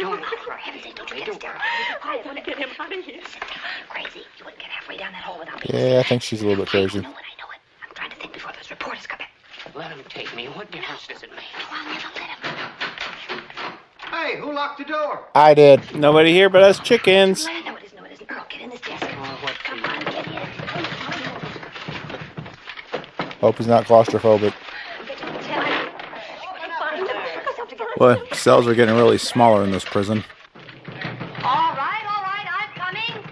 No, For heaven's sake, don't you get hysterical. Be quiet. When get him out of here. Sit down. You're crazy. You wouldn't get halfway down that hole without me. Yeah, I think she's a little bit crazy. I know it. I'm trying to think before those reporters come back. let him take me. What difference does it make? Oh, I'll never let him. Hey, who locked the door? I did. Nobody here but us chickens. No, it isn't. Earl, get in this desk. Come on, get in. Hope he's not claustrophobic. Well, cells are getting really smaller in this prison. All right, I'm coming.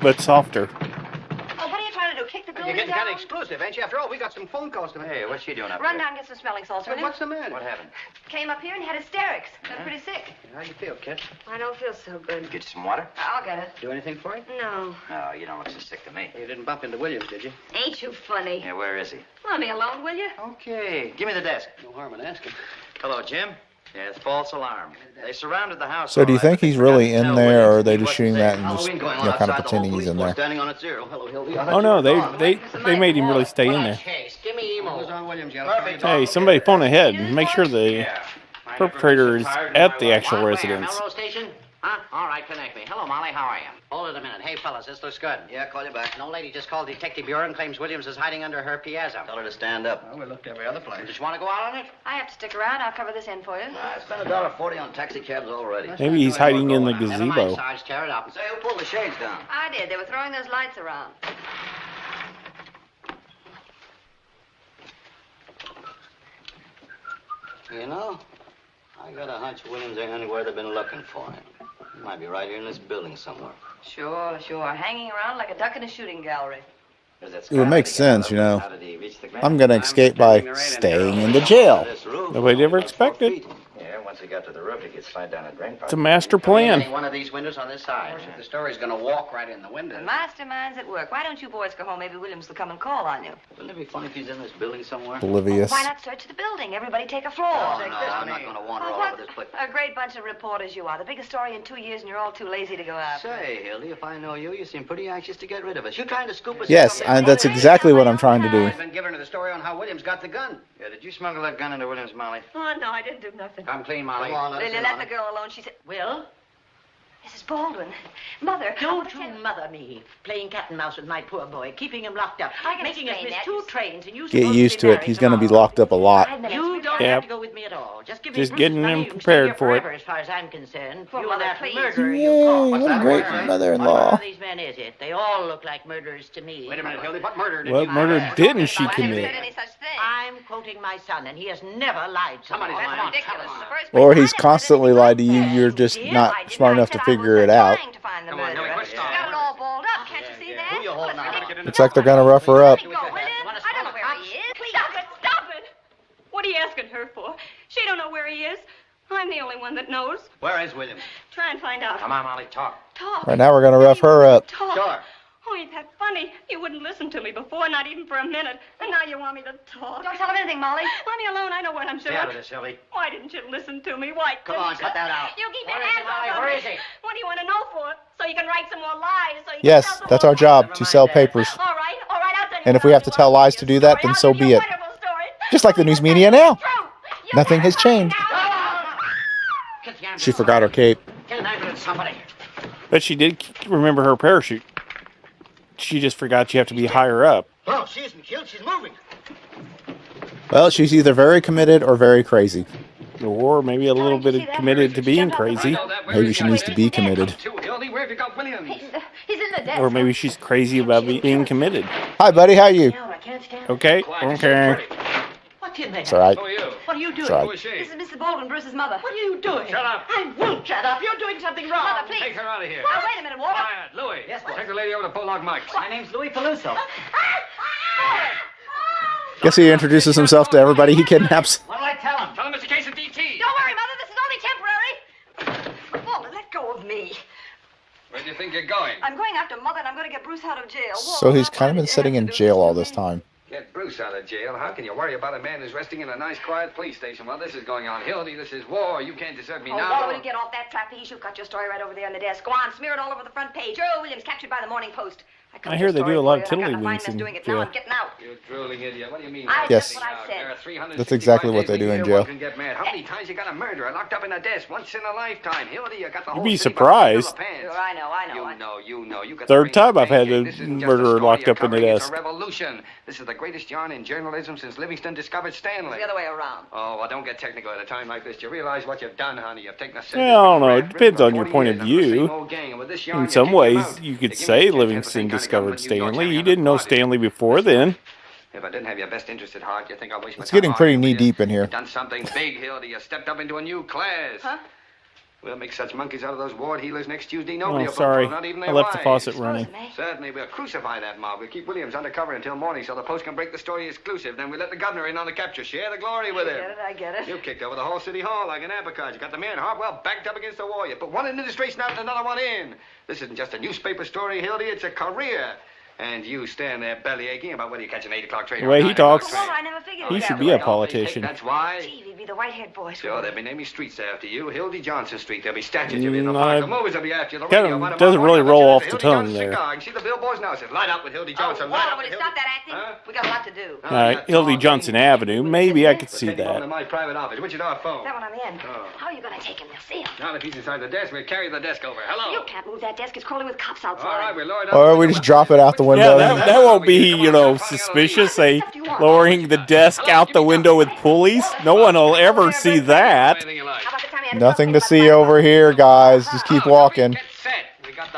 But softer. Oh, what are you trying to do? Kick the building You're getting down? kind of exclusive, ain't you? After all, we got some phone calls to make. Hey, what's she doing up Run there? down and get some smelling salts, will Hey, you? what's the matter? What happened? Came up here and had hysterics. Got pretty sick. How you feel, kid? I don't feel so good. Get you some water? I'll get it. Do anything for you? No. No, you don't look so sick to me. You didn't bump into Williams, did you? Ain't you funny? Yeah, where is he? Let me alone, will you? Okay, give me the desk. No harm in asking. Hello, Jim. Yes, false alarm. They surrounded the house. So do you all right, think but he's they forgot really to in tell there, or Williams are they he just wasn't shooting there. that and just, Halloween going on kind of outside, the whole pretending he's police in force there? standing on its zero. Hello, Hildy. Oh no, they made him really stay in there. Case. Give me emo. Who's on Williams yet? Hey, somebody phone ahead and make sure the perpetrator is at the actual residence. Melrose Station? Huh? All right, connect me. Hello, Molly. How are you? Hold it a minute. Hey, fellas, this looks good. Yeah, call you back. No lady just called Detective Bureau and claims Williams is hiding under her piazza. Tell her to stand up. Well, we looked every other place. Did you want to go out on it? I have to stick around. I'll cover this end for you. I spent $1.40 on taxi cabs already. Maybe he's hiding in the Never mind, gazebo. Sarge. Tear it up. Say, who pulled the shades down? I did. They were throwing those lights around. You know, I got a hunch Williams ain't anywhere they've been looking for him. He might be right here in this building somewhere. Sure. Hanging around like a duck in a shooting gallery. It would make sense, you know. I'm going to escape by staying in the jail. Nobody ever expected. Yeah, once he got to the roof, he could slide down a drain pipe. It's a master plan. One of these windows on this side. The story's going to walk right in the window. The mastermind's at work. Why don't you boys go home? Maybe Williams will come and call on you. Wouldn't it be funny if he's in this building somewhere? Oblivious. Why not search the building? Everybody take a floor. Oh, no, I'm not going to wander all over this place. A great bunch of reporters you are. The biggest story in 2 years, and you're all too lazy to go after. Say, Hildy, if I know you, you seem pretty anxious to get rid of us. You trying to scoop us? Yes, and that's exactly what I'm trying to do. I've been giving her the story on how Williams got the gun. Yeah, did you smuggle that gun into Williams, Molly? Oh, no, I didn't do nothing. Come clean, Molly. Come on, Lily, let the girl alone. She said, Will? Mrs. Baldwin. Mother. Don't you mother me, playing cat and mouse with my poor boy, keeping him locked up, I can making us explain miss that. 2 trains, and you Get supposed used to be to it. married He's going to be tomorrow. locked up a lot. You don't Yep. have to go with me at all. Just give me Just Bruce's getting money. him You can prepared stay here for it. forever, as far as I'm concerned. Poor You mother, and that please. murderer Yay, you caught. what a great What mother-in-law. one of these men is it? They all look like murderers to me. Wait a minute, Hildy. What murder did What you murder commit? didn't she I never commit? said any such thing. I'm quoting my son, and he has never lied to me. Somebody's That's lying. ridiculous. The first Or place, he's I never constantly said lied to you. anything You're like just that. not I did. smart I enough said to I was figure it out. trying to find the Come on, murderer. Hildy, quit She's stalling. got it all balled up. Can't you see that? Who you holding Well, on? it's ridiculous. Looks like they're going to rough her up. Go, William. I don't know where he is. Please. Stop it. Stop it. What are you asking her for? She don't know where he is. I'm the only one that knows. Where is Williams? Try and find out. Come on, Molly, talk. Talk. Right now we're going to rough her up. Talk. Sure. Oh, ain't that funny? You wouldn't listen to me before, not even for a minute. And now you want me to talk. Don't tell him anything, Molly. Let me alone. I know what I'm doing. Stay out of this, Hildy. Why didn't you listen to me? Why Come on, couldn't cut you? that out. You keep your Where is hands he, Molly? off of Where me. is he? What do you want to know for? So you can write some more lies. So you Yes, can tell that's some our more job, lies. to sell papers. All right, I'll tell you And if what we I'll have to do. tell I'll lies give to you do a that, story. then I'll so give you be a it. wonderful story. Just like the news media now. Nothing has changed. Get the ambulance. She forgot her cape. Get an ambulance, somebody. But she did remember her parachute. She just forgot you have to be higher up. Oh, she isn't killed. She's moving. Well, she's either very committed or very crazy. Or maybe a little bit committed to being crazy. Maybe she needs to be committed. Hildy, where have you got Williams? He's in the desk. Or maybe she's crazy about being committed. Hi, buddy. How are you? I can't stand it. Okay? Okay. What's in there? It's all right. Who are you? What are you doing? It's all right. Who is she? This is Mrs. Baldwin, Bruce's mother. What are you doing? Shut up. I won't shut up. You're doing something wrong. Mother, please. Take her out of here. Now, wait a minute, Walter. Quiet, Louis. Yes, boss. Take the lady over to Bulldog Mike's. My name's Louis Peluso. Guess he introduces himself to everybody he kidnaps. What'll I tell him? Tell him it's a case of DT. Don't worry, Mother. This is only temporary. Walter, let go of me. Where do you think you're going? I'm going after Mother, and I'm going to get Bruce out of jail. So he's kind of been sitting in jail all this time. Get Bruce out of jail. How can you worry about a man who's resting in a nice, quiet police station while this is going on? Hildy, this is war. You can't desert me Oh, now. Walter, will you get off that trapeze? You cut your story right over there on the desk. Go on, smear it all over the front page. Earl Williams captured by the Morning Post. I hear they do a lot of tiddlywinks in doing it now. jail. I'm getting out. You drooling idiot. What do you mean? I Yes. said what I said. There are 365 That's exactly what they days do a in year jail. one can get mad. How many times you got a murderer locked up in a desk? Once in a lifetime. Hildy, you got the whole You'd be city by the seat of surprised. the pants. Sure, I know. You know. You got Third the brains time of I've had pancake. a This isn't just murderer story locked you're up in the covering, desk. It's a revolution. This is the greatest yarn in journalism since Livingston discovered Stanley. It's the other way around. Oh, well, don't get technical at a time like this. Do you realize what you've done, honey? You've taken a Well, I don't know. It depends on your point of view. In some ways, you could say Livingston discovered Stanley. You didn't know Stanley before then. If I didn't have your best interest at heart, you think I waste my It's time getting pretty arguing with knee you? deep in here. You've done something big, Hildy. You stepped up into a new class. Huh? We'll make such monkeys out of those ward healers next Tuesday. Oh, Nobody will sorry. vote for, not even I their left the wives. faucet running. Certainly, we'll crucify that mob. We'll keep Williams undercover until morning so the Post can break the story exclusive. Then we let the governor in on the capture. Share the glory with him. I get it. You kicked over the whole city hall like an apricot. You got the man Hartwell backed up against the wall. You put one administration out and another one in. This isn't just a newspaper story, Hildy. It's a career. And you stand there belly aching about whether you catch an 8 o'clock train The or way a he 9 o'clock talks, train. I never figured he it should that be way. a politician. That's why. Gee, be the white-haired boys. Sure, they'll be naming streets after you. Hildy Johnson Street. There'll be statues of you in the park. The movies will be after you. The radio. Kind of doesn't really roll off the tongue there. You see the billboards now? It says, light up with Hildy Johnson. Walter, will you stop that acting? We got a lot to do. All right, Hildy Johnson Avenue. Maybe I could see Take him that. to my private office. What's your phone? Is that what I'm in? How are you going to take him? You'll see him. Now, if he's inside the desk, we'll carry the desk over. Hello. You can't move that desk. It's crawling with cops outside. All right, we'll lower it Or we just drop it out the window. Yeah, that won't be, suspicious. Say, lowering the desk out the window with pulleys. No one will ever see that. Nothing to see over here, guys. Just keep walking.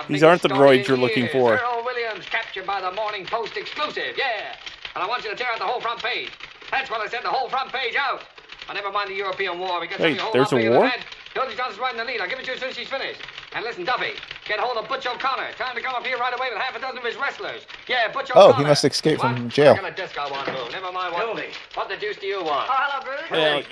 These aren't the droids you're looking for. Earl Williams captured by the Morning Post exclusive. Yeah. And I want you to tear out the whole front page. That's what I said, the whole front page out. Never mind the European War. We get Wait, there's a war? Hildy Johnson's right in the lead. I'll give it to you as soon as she's finished. And listen, Duffy, get hold of Butch O'Connor. Tell him to come up here right away with half a dozen of his wrestlers. Yeah, Butch O'Connor. Oh, he must escape from jail. I got a desk I want to move. Never mind what. Hildy, what the deuce do you want? Oh, hello, Bruce. Well,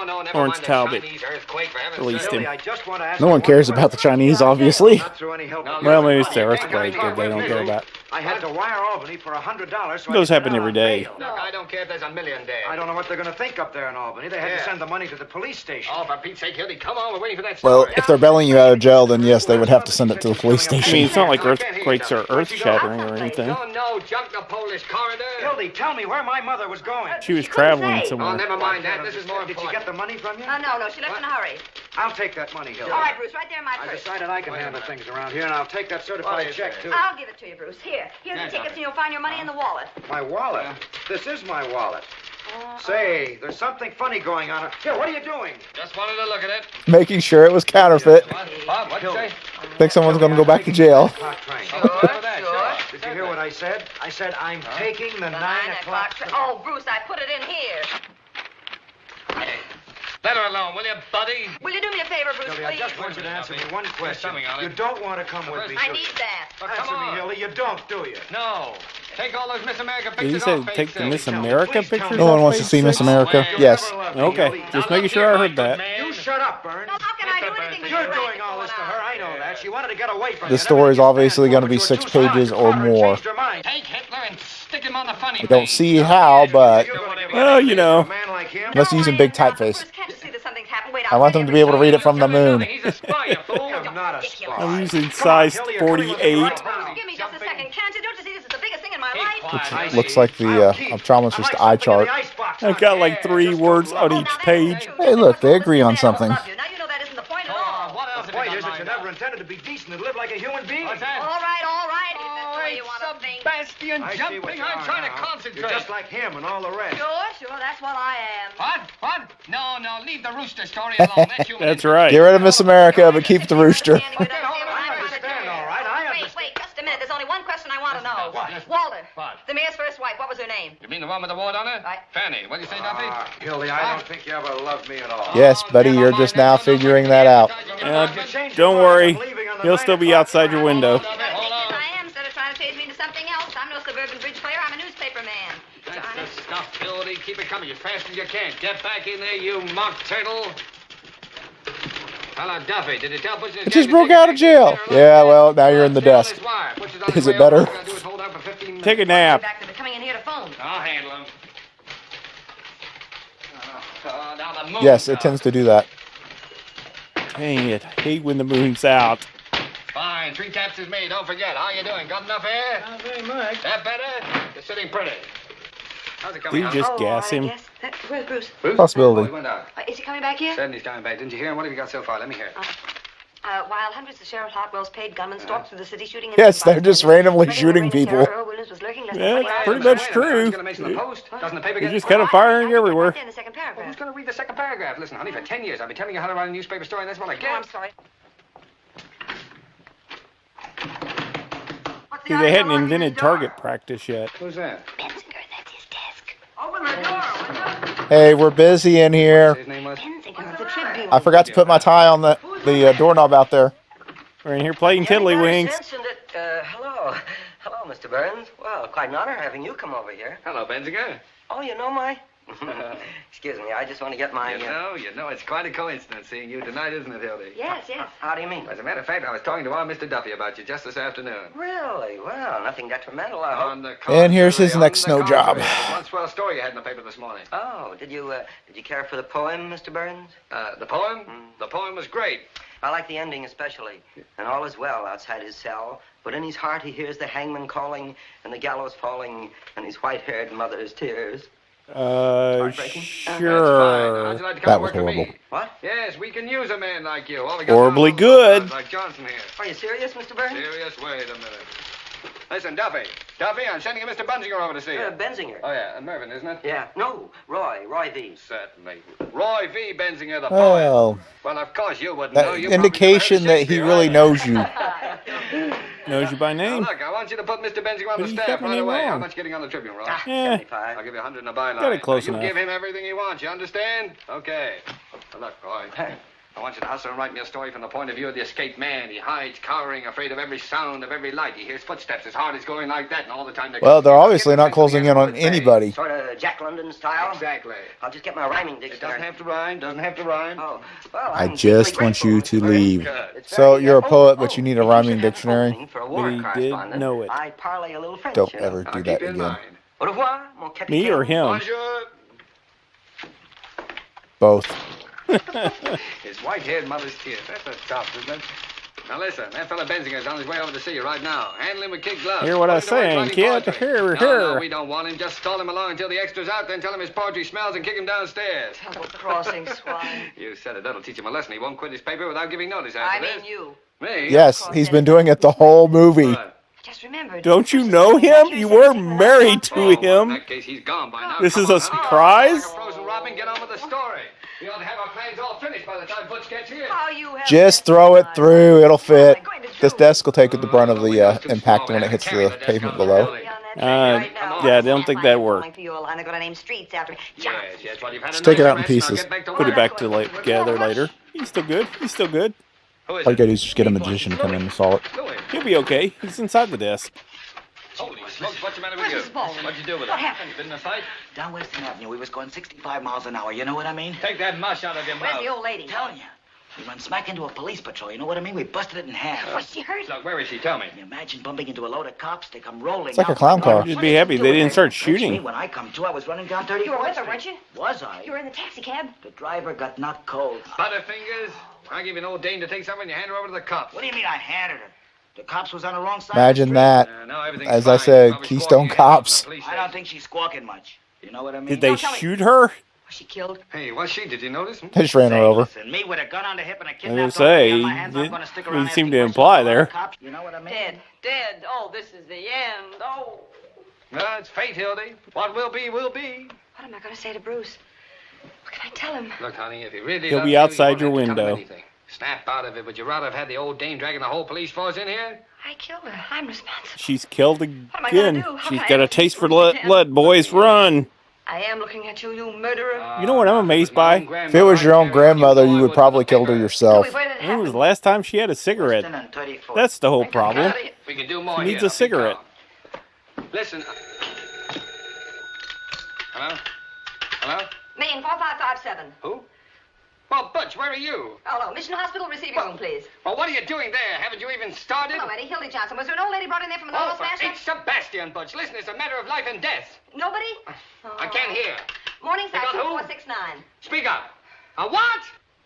No, never Lawrence mind Talbot the Chinese earthquake, for heaven's released sake. him. I just want to ask No one cares about the Chinese, obviously. Well, maybe it's the earthquake that they don't care about. I had to wire Albany for $100. So Those happen every day. Look, I don't care if there's a million there. I don't know what they're going to think up there in Albany. They had to send the money to the police station. Oh, for Pete's sake, Hildy, come on. We're waiting for that Well, story. if they're bailing you out of jail, then yes, they would have to send it to the police I mean, station. it's not like earthquakes are earth-shattering or anything. No, junk the Polish corridor. Hildy, tell me where my mother was going. She was traveling Oh, somewhere. never mind that. This is more Did important. you get the money from you? No, she left in a hurry. I'll take that money, Hildy. All right, Bruce, right there in my I purse. decided I can handle things around here, and I'll take that certified check, too. I'll give it to you, Bruce. Here's the tickets, and you'll find your money in the wallet. My wallet? This is my wallet. Say, there's something funny going on. Here, what are you doing? Just wanted to look at it. Making sure it was counterfeit. What'd you say? Think someone's going to go back to jail. Did you hear what I said? I said I'm taking the 9 o'clock train. Oh, Bruce, I put it in here. Let her alone, will you, buddy? Will you do me a favor, Bruce, Hildy, please? I just want you to answer me one question. something on it. You don't want to come with me, I do you? need that. Answer me, Hildy. You don't, do you? No. Take all those Miss America Did you pictures say off take page the Miss 6. America pictures? No one off wants to page see Miss 6? America. Yes. Okay, just making sure I heard that. You shut up, Burns. No, how can I do anything with You're your doing racket all this to going her. on? I know that. She wanted to get away from you. This story is obviously going to be 6 pages or more. Take Hitler and stick him on the funny I don't see how, but Well, unless you're using big typeface. Can't you see that something's happened? Wait, I want them to be able to read it from the moon. He's a spy, you fool. I'm not a spy. I'm using size 48. Give me just a second, can't you? Don't you see this is the biggest thing in my life? Looks like the optometrist eye chart. I've got like 3 words on each page. Hey, look, they agree on something. Now you know that isn't the point at all. The point is that you never intended to be decent and live like a human being. All right. If that's the way you want to think. Sebastian I see jumping. what you I'm are trying to now. concentrate. You're just like him and all the rest. Sure, that's what I am. What? No, leave the rooster story alone. That's human. That's right. Get rid of Miss America, but keep the rooster. I understand, all right. I understand. Wait, just a minute. There's only one question I want to know. What? Walter. What? The mayor's first wife. What was her name? You mean the one with the wart on her? Right. Fanny. What do you say, Duffy? Hildy, I don't think you ever loved me at all. Yes, buddy, you're just now figuring that out. Don't worry. He'll still be outside your window. I am. Instead of trying to change me into something else, I'm no suburban bridge player. I'm a newspaper man. That's the stuff, Hildy. Keep it coming as fast as you can. Get back in there, you mock turtle. Hello, Duffy. Did you tell Butch? It just broke out of jail. Yeah, well, now you're in the desk. Is it better? Take a nap. They're coming in here to phone. I'll handle him. Now the moon. Yes, it tends to do that. Dang it. I hate when the moon's out. Fine. 3 taps is made. Don't forget. How you doing? Got enough air? Not very much. That better? You're sitting pretty. How's it Did coming you out? just gas him? Yes. Where's Bruce? Possibility. Oh, he went out. Is he coming back here? Said he's coming back. Didn't you hear him? What have you got so far? Let me hear. While hundreds of Sheriff Hartwell's paid gunmen stalked through the city shooting... Yes, they're just randomly shooting people. Yeah, it's pretty much true. Doesn't the paper You're get... just kind of firing everywhere. In the second paragraph. Well, who's going to read the second paragraph? Listen, honey, for 10 years I've been telling you how to write a newspaper story, and that's what I Oh, get. I'm sorry. See, they hadn't invented target practice yet. Who's that? Benzinger, that's his desk. Open the door. Hey, we're busy in here. His name was? Benzinger of the Tribune. I forgot to put my tie on the doorknob out there. We're in here playing tiddlywinks. Hello, Mr. Burns. Well, quite an honor having you come over here. Hello, Benzinger. Oh, you know my Excuse me, I just want to get my... You know, it's quite a coincidence seeing you tonight, isn't it, Hildy? Yes, yes. How do you mean? As a matter of fact, I was talking to our Mr. Duffy about you just this afternoon. Really? Well, nothing detrimental, I hope. On the And here's his contrary, next on the snow job. contrary, there's one swell story you had in the paper this morning. Oh, did you care for the poem, Mr. Burns? The poem? The poem was great. I like the ending especially. And all is well outside his cell, but in his heart he hears the hangman calling and the gallows falling and his white-haired mother's tears. Sure. How'd you like to come That to was work with me? horrible. What? Yes, we can use a man like you. All we got Horribly now is good. like Johnson here. Are you serious, Mr. Burns? Serious? Wait a minute. Listen, Duffy, I'm sending a Mr. Benzinger over to see you. Benzinger? Oh, yeah, Mervyn, isn't it? Yeah. No, Roy V. Certainly. Roy V. Benzinger, the poet. Well, Well, of course you wouldn't know. that You indication that he really knows you. Knows you by Now, name. look, I want you to put Mr. Benzinger on But the he staff kept my right name away. How wrong. much getting on the Tribune, Roy? Yeah. 75. I'll give you 100 in a byline. Got it close Now, enough. You give him everything he wants, you understand? Okay. Now, look, Roy. I want you to hustle and write me a story from the point of view of the escaped man. He hides, cowering, afraid of every sound, of every light. He hears footsteps. His heart is going like that, and all the time... Well, they're obviously not closing in on anybody. Sort of Jack London style? Exactly. I'll just get my rhyming dictionary. It doesn't have to rhyme, doesn't have to rhyme. Oh, well, I I'm just deeply want you grateful, to Mr. Burns. leave. It's So very- you're a oh, poet, but you need a if rhyming should have an dictionary. opening for a war But he did correspondent, know it. I parlay a little French. Don't you know. ever do I'll that keep it in again. mind. Au revoir, mon capitaine. Me or him? Bonjour. Both. His white-haired mother's tears. That's a tough, isn't it? Now listen, that fella Benzinger's on his way over to see you right now. Handle him with kid gloves. Hear what Put I him to work saying, writing kid? poetry. Hear, No, hear. we don't want him. Just stall him along until the extra's out, then tell him his poetry smells and kick him downstairs. Double-crossing swine. You said it. That'll teach him a lesson. He won't quit his paper without giving notice I after mean this. you. Me? Yes, he's been doing it the whole movie. Just remembered. Don't you know him? You were married to In him. that case, he's gone by now. This Come is on, a hurry. surprise? Like a frozen robin, get on with the story. We ought to have our plans all finished by the time Butch gets here. Just throw it through. It'll fit. This desk will take the brunt of the impact when it hits the pavement below. Yeah, I don't think that worked. For you, a line I'm gonna name streets after me. Johnson. Yes, well, you've had Just a take it nice out in rest, and I'll pieces. get back to Put it work. back together later. He's still good. He's still good. Who is All you it? gotta do is just get a magician to come in and solve it. Louis. He'll be okay. He's inside the desk. Holy smokes, what's the matter with Where's you? Mrs. Baldwin? What'd you do with What her? happened? Been in a fight? Down Western Avenue, we was going 65 miles an hour, you know what I mean? Take that mush out of your Where's mouth. the old lady? Telling you. We run smack into a police patrol, you know what I mean? We busted it in half. Was she hurt? Look, where is she? Tell me. Can you imagine bumping into a load of cops? They come rolling It's like a out. clown car. Just be happy they didn't start Actually, shooting. when I come to, I was running down 34th You were with her, Street. weren't you? Was I? You were in the taxi cab. The driver got knocked cold. Butterfingers. I give you an old dame to take something and you hand her over to the cops. What do you mean I handed her? The cops was on the wrong side Imagine of the that. No, everything's As I fine. said, Probably Keystone squawking Cops. at the police street. I don't think she's squawking much. You know what I mean? Did they shoot her? Was she killed? Hey, was she? Did you notice? They just ran her over. Listen, me with a gun on the hip and a I was kidnapped gonna say, on my hands, I'm it gonna stick didn't around seem asking to questions imply of there. cops. You know what I mean? Dead. Oh, this is the end. Oh. No, it's fate, Hildy. What will be, will be. What am I gonna say to Bruce? What can I tell him? Look, honey, if he really He'll loves be you, outside you your won't have to tell him window. anything. Snap out of it, but you'd rather have had the old dame dragging the whole police force in here? I killed her. I'm responsible. She's killed am I gonna again. do? How She's can I got a ever taste for pretend? blood. Boys, run. I am looking at you, you murderer. You know what I'm amazed by? If it was your own grandmother, you would probably killed her yourself. Louis, where did it When was happen? the last time she had a cigarette? Western and 34th. That's the whole problem. We can do more She here. needs a Now, be cigarette. calm. Listen. Hello? Hello? Maine 4557. Who? Well, Butch, where are you? Hello, Mission Hospital receiving room, please. Well, what are you doing there? Haven't you even started? Hello, Eddie. Hildy Johnson. Was there an old lady brought in there from the Oh, normal for smash H. Sebastian, Butch. Listen, it's a matter of life and death. Nobody? I can't hear. Morning, They got fax who? 469. Speak up. A what?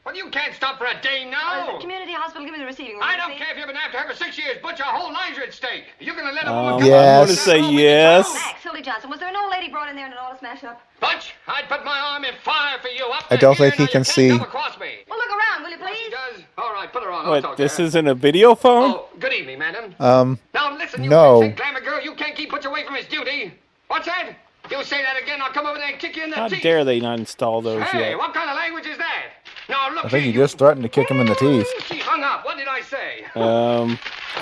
Well, you can't stop for a day now. Community hospital, give me the receiving room. I don't please. care if you've been after her for 6 years, Butch. Our whole lives are at stake. You're going to let a Um, woman come Yes. I'm going to say yes. Max, Hildy Johnson. Was there an old lady brought in there and an auto smash up? Butch, I'd put my arm in fire for you. Up I to don't here, think he now can you see. can't come across me. Well, look around, will you Yes, please? he does. All right, put her on. I'll What, talk this to her. isn't a video phone? Oh, good evening, madam. Um, Now, listen, you no. princess glamour girl, you can't keep Butch away from his duty. What's that? You say that again, I'll come over there and kick you in the How teeth. dare they not install those Hey, yet? what kind of language is that? Now, look I think here, he just threatened to kick him in the teeth. She hung up. What did I say?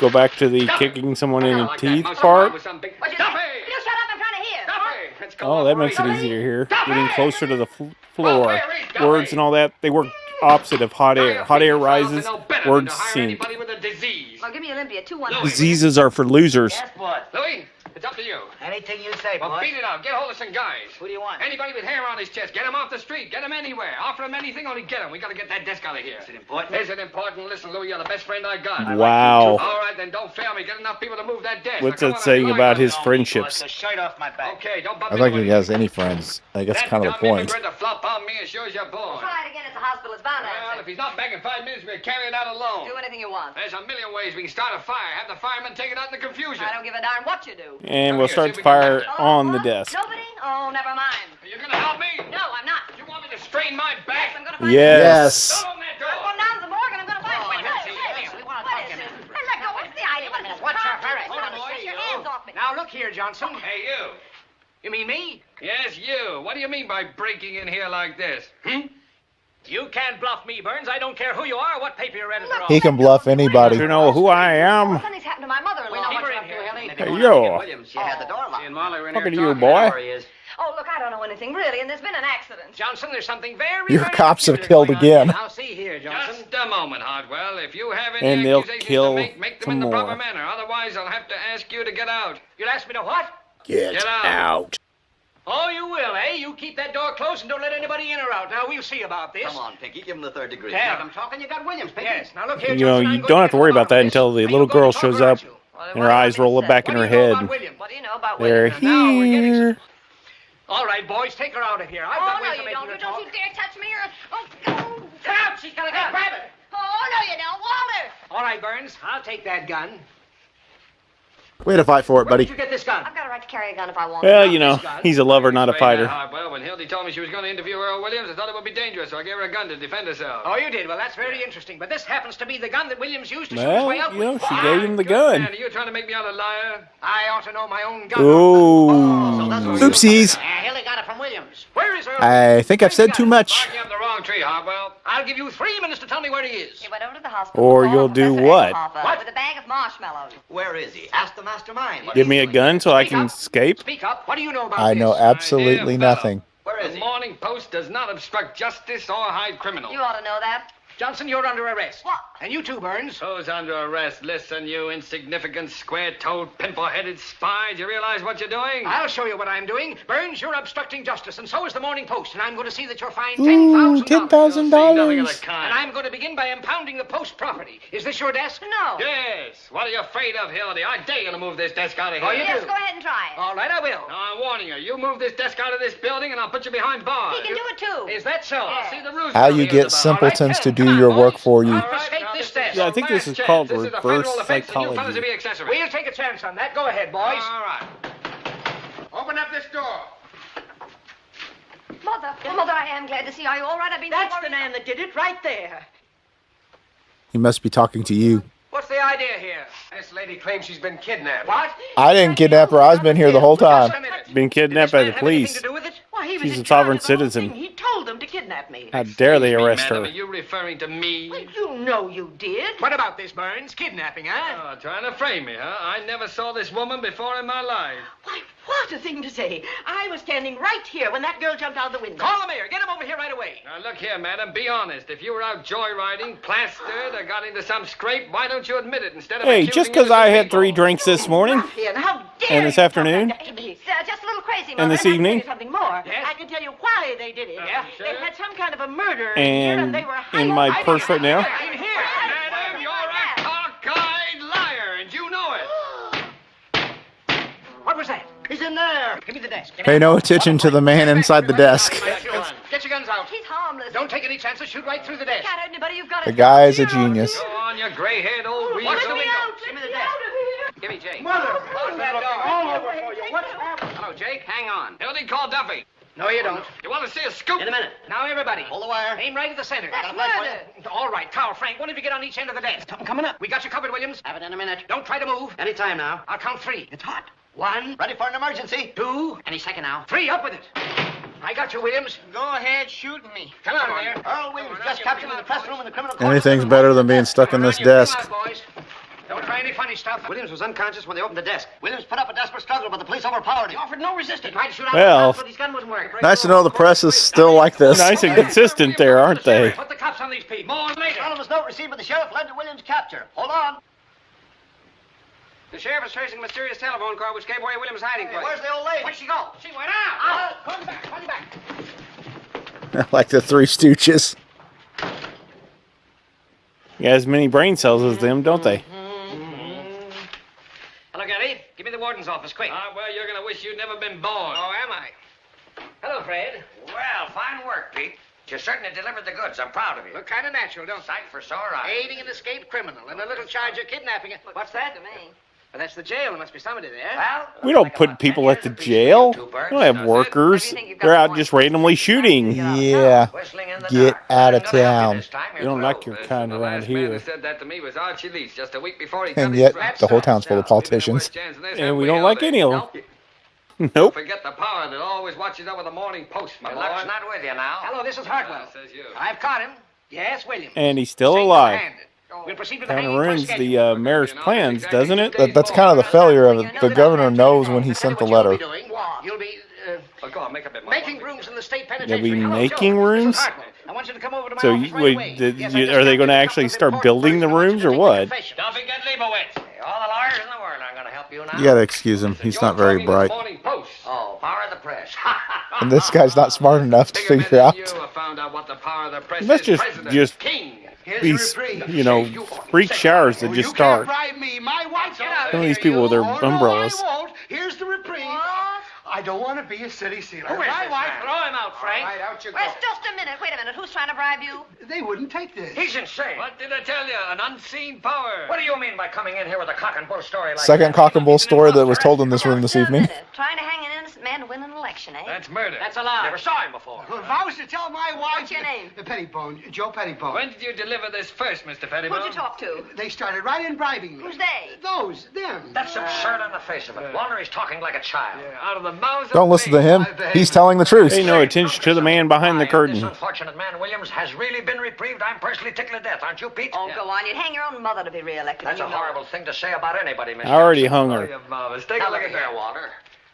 Go back to the kicking someone in the teeth part. With some big... What'd you Duffy! say? You shut up, I'm trying to hear. Duffy! Let's go Oh, that makes it operate. easier here. Duffy! Getting closer to the floor. where is Duffy? Words and all that, they work opposite of hot air. Hot air rises, words sink. Anybody with a disease. Well, give me Olympia, 2-1. Diseases are for losers. Yes, what? Louis, It's up to you. Anything you say, Well, boss. beat it out. Get hold of some guys. Who do you want? Anybody with hair on his chest. Get him off the street. Get him anywhere. Offer him anything, only get him. We got to get that desk out of here. Is it important? Is it important? Listen, Louis, you're the best friend I got. Wow. All right, then don't fail me. Get enough people to move that desk. What's Now, that come on, saying line about up. his friendships? The shirt off my back. Okay, don't bump I don't into think he has any friends. I guess That kind of the dumb point. immigrant to flop on me as sure as you're born. Try it again at the hospital's bound Well, if he's not back in 5 minutes, we'll carry it out alone. Do anything you want. There's a million ways we can start a fire. Have the firemen take it out in the confusion. I don't give a darn what you do. And we'll start the fire on the desk. Nobody? Oh, never mind. You're gonna help me? No, I'm not. You want me to strain my back? Yes, I'm gonna find Yes. Don't open that door. I'm going down to the morgue and I'm gonna find Oh, Wait, let's wait, see. wait, We want to what talk is to this? him. Hey, let go. What's the idea? What is this? What's your Problem? hurry? Hold on, boy, Get your you. hands off me. Now, look here, Johnson. Hey, you. You mean me? Yes, you. What do you mean by breaking in here like this? You can't bluff me, Burns. I don't care who you are or what paper you're editor of. He can bluff anybody. You know who I am? Something's happened to my mother-in-law. We know what you're up to, Ellie. Hey, yo. Williams, you had the door locked. And Molly were in Talking here to you, talking. boy. There he is. Oh, look, I don't know anything, really, and there's been an accident. Johnson, there's something very, Your very cops have peculiar killed going on again. here. Now, see here, Johnson. Just a moment, Hartwell. If you have any And they'll accusations kill to make them some in the proper more. manner. Otherwise, I'll have to ask you to get out. You'll ask me to what? Get out. Oh, you will, eh? You keep that door closed and don't let anybody in or out. Now, we'll see about this. Come on, Pinky, give him the third degree. Ted. I'm talking, you got Williams, Pinky. Yes, now look here, You know, Johnson, I'm you going don't have to worry get about that this. until the Are you little going girl to talk shows or up aren't you? and her eyes roll back in What her do you know head. about Williams? What do you know about They're William? Now we're getting here. All right, boys, take her out of here. I've Oh, got no, ways you to make don't. her You talk. don't you dare touch me or... Oh, Get out! She's got a gun. Grab it. oh, no, you don't. Walter! All right, Burns, I'll take that gun. Way to fight for it, Where did buddy. you get this gun? I've got a right to carry a gun if I want Well, to. you know, he's a lover, not a fighter. Well, when Hildy told me she was going to interview Earl Williams, I thought it would be dangerous, so I gave her a gun to defend herself. Oh, you did? Well, that's very interesting. But this happens to be the gun that Williams used to shoot his Well, way out you know, with. she gave him the gun. Man, are you trying to make me out a liar? I ought to know my own gun. Ooh. Oopsies. Hilly got it from Williams. Where is Earl? I think I've said too much. You have the wrong tree, Hartwell. I'll give you 3 minutes to tell me where he is. He went over to the hospital. Or to call you'll do Professor what? Eichelhofer With a bag of marshmallows. Where is he? Ask the mastermind. Give me a gun so I can escape. Speak up. What do you know about I this? know absolutely nothing. Where is The he? Morning Post does not obstruct justice or hide criminals. You ought to know that. Johnson, you're under arrest. What? And you too, Burns. Who's under arrest? Listen, you insignificant, square-toed, pimple-headed spy. Do you realize what you're doing? I'll show you what I'm doing. Burns, you're obstructing justice, and so is the Morning Post, and I'm going to see that you're fined Ooh, $10,000. $10,000. And I'm going to begin by impounding the Post property. Is this your desk? No. Yes. What are you afraid of, Hildy? I dare you to move this desk out of here. Oh, you Yes, do? go ahead and try it. All right, I will. Now, I'm warning you. You move this desk out of this building, and I'll put you behind bars. He can do it, too. Is that so? I'll see the Roosevelt How you hears get about it. simpletons to do your work for you. Confiscate this desk. Yeah, I think this is Last called chance. This is a reverse federal offense, and you fellas psychology. will be accessory. We'll take a chance on that. Go ahead, boys. All right. Open up this door. Mother, I am glad to see you. Are you all right? I've been That's the man that did it right there. He must be talking to you. What's the idea here? This lady claims she's been kidnapped. What? I didn't kidnap her. I've been here the whole time. Just a minute. Being kidnapped by the police. To do with it? Why, he was She's in a charge sovereign of the whole citizen. thing. He told them to kidnap me. How dare they arrest Madam, her? are you referring to me? You know you did. What about this, Burns? Kidnapping, huh? Oh, trying to frame me, huh? I never saw this woman before in my life. Why, what a thing to say. I was standing right here when that girl jumped out of the window. Call the mayor. Get him over here right away. Now, look here, madam. Be honest. If you were out joyriding, plastered, or got into some scrape, why don't you admit it instead of Hey, accusing just because innocent I had people? 3 drinks this morning Ruffian, how dare and this you talk afternoon like that to me? Just a little crazy, Mother. and this And I'll tell evening you something more. Yes? I can tell you why they did it. sure? They had some kind of a murder in here, and and they were in hiding. my purse right now. In here. Madam, you're a cockeyed liar, and you know it. What was that? He's in there. Give me the desk. Pay no attention to the man inside the desk. Get your guns out. He's harmless. Don't take any chances. Shoot right through the desk. Can't hurt anybody. You've got The it. guy is a genius. Go on, you gray-haired old weasel. Watch the window. Give me the desk. Give me Jake. Mother! Close that door. All over for you. What's happened? Hello, Jake. Hang on. Hildy, call Duffy. No, you don't. You want to see a scoop? In a minute. Now, everybody. Hold the wire. Aim right at the center. That's murder. All right, Carl, Frank, one of you get on each end of the desk. Something coming up. We got you covered, Williams. Have it in a minute. Don't try to move. Any time now. I'll count 3. It's hot. 1, Ready for an emergency. 2, Any second now. 3. Up with it. I got you, Williams. Go ahead, shoot me. Come on there. Earl Williams just captured in the press room in the criminal court. Anything's better than being stuck in this desk. Come on, boys. Don't try any funny stuff. Williams was unconscious when they opened the desk. Williams put up a desperate struggle, but the police overpowered him. He offered no resistance. He tried to shoot out Well, the but his gun wouldn't work. Nice to know the press is still like this. Nice and consistent there, aren't they? Put the cops on these people. More later. Anonymous note received by the sheriff led to Williams' capture. Hold on. The sheriff is tracing a mysterious telephone call which gave away Williams' hiding place. Where's the old lady? Where'd she go? She went out. Call me back. Call me back. Like the Three Stooges. You got as many brain cells as them, don't they? Hello, Gary. Give me the warden's office, quick. Well, you're going to wish you'd never been born. Oh, am I? Hello, Fred. Well, fine work, Pete. You certainly delivered the goods. I'm proud of you. Look kind of natural, don't Sight for sore eyes. Aiding an escaped criminal and a little charge of kidnapping. What's that? To me. Well, that's the jail. There must be somebody there. Well, We don't put people at the jail. We don't have workers. They're out just randomly shooting. Yeah. Get out of town. You don't like your kind around last man who here. said that to me was Archie Leach just a week before he And cut yet, his the whole town's full of politicians. And we don't like any of them. Nope. Forget the power that always watches over the Morning Post, my Your boy. luck's not with you now. Hello, this is Hartwell. Says you. I've caught him. Yes, Williams. And he's still alive. We'll proceed with the Kind of hanging ruins first the mayor's plans, doesn't it? That's kind of the failure of it. The governor knows when he sent the letter. You'll be Go on, make up your mind. making rooms in the state They'll penitentiary. be Hello, making Joe. rooms? This is Hartwell. I want you to come over to my So office you, right wait, away. Yes, I just are they got going to a actually couple of start important building the papers. I want rooms you or to make a what? confession. Don't forget Leibowitz. All the lawyers in the world aren't going to help you now. You gotta excuse him. He's not very bright. Morning Post. Oh, power of the press. And this guy's not smart enough to figure out. You have found out what the power of the press That's is. just President, King. these, freak showers that just start. Bribe me. My wife's Some of these people with their umbrellas. No, I won't. Here's the reprieve. I don't want to be a city sealer. Who is My this wife. man? Throw him out, Frank. All right, out you go. Wait, just a minute. Wait a minute. Who's trying to bribe you? They wouldn't take this. He's insane. What did I tell you? An unseen power. What do you mean by coming in here with a cock and bull story like Second that? cock and bull story that was told in this room this Just a evening. minute. Trying to hang an innocent man to win an election, eh? That's murder. That's a lie. Never saw him before. Well, if I was to tell my wife... What's your name? Pettibone. Joe Pettibone. When did you deliver this first, Mr. Pettibone? Who'd you talk to? They started right in bribing me. Who's they? Those. Them. That's absurd on the face of it. Wonder he's talking like a child. Out of the mouths of Don't listen to him. He's telling the truth. Pay no attention to the man behind the This curtain. unfortunate man, Williams, has really been reprieved. I'm personally tickled to death, aren't you, Pete? Oh, go on. You'd hang your own mother to be reelected. That's you a know. horrible thing to say about anybody, Mr. I already Jackson. hung her. You're marvelous. Take Now a look look at here, that. Walter.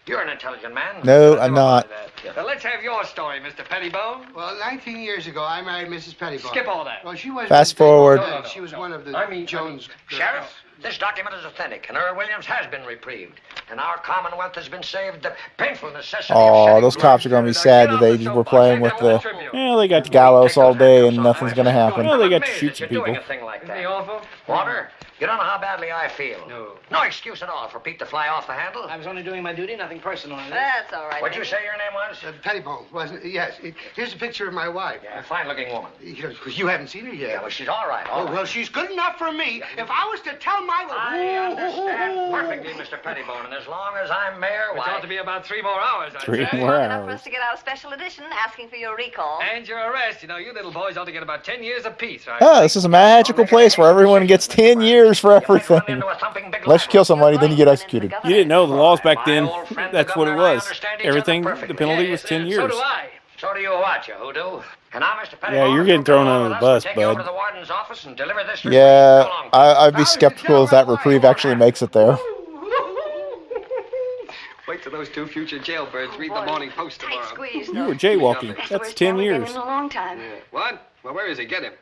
You're an intelligent man. No, I'm not. Now, let's have your story, Mr. Pettibone. Well, 19 years ago, I married Mrs. Pettibone. Skip all that. Well, she was... Fast forward. She was one of the Jones... girls. Sheriff, this document is authentic, and Earl Williams has been reprieved. And our Commonwealth has been saved the painful necessity of Oh, shedding those blood. cops are gonna be sad that they were playing with the Yeah, they got to gallows all day and nothing's gonna happen. Well, they got to Amazed shoot that some you're doing people. a thing like Isn't he that. awful? Walter, you don't know how badly I feel. No. No excuse at all for Pete to fly off the handle. I was only doing my duty, nothing personal. That's all right. What'd you say your name was? Pettibone, wasn't it? Yes. Here's a picture of my wife. Yeah, fine-looking woman. You haven't seen her yet. Yeah, well, she's all right. All Oh, right. well, she's good enough for me. If I was to tell my... I understand perfectly, Mr. Pettibone, and as long as I'm mayor, It why... ought to be about 3 more hours, I'd 3 say. more Enough for us hours. to get out a special edition asking for your recall. And your arrest. You know, you little boys ought to get about 10 years apiece, right? Ah, this is a magical place where everyone gets 10 years for everything. Unless you kill somebody, then you get executed. You didn't know the laws back then. That's what it was. Everything, the penalty was 10 So years. do I. So do you what, you hoodoo? And now, Mr. Pettibone, Yeah, you're getting thrown under the bus, take you over bud. to the warden's office and deliver this Yeah, reprieve along. I'd be skeptical if that reprieve actually makes it there. Wait till those 2 future jailbirds read the Morning Post tomorrow. Squeeze, You were jaywalking. That's 10 years. In a long time. What? Well, where is he? Get him.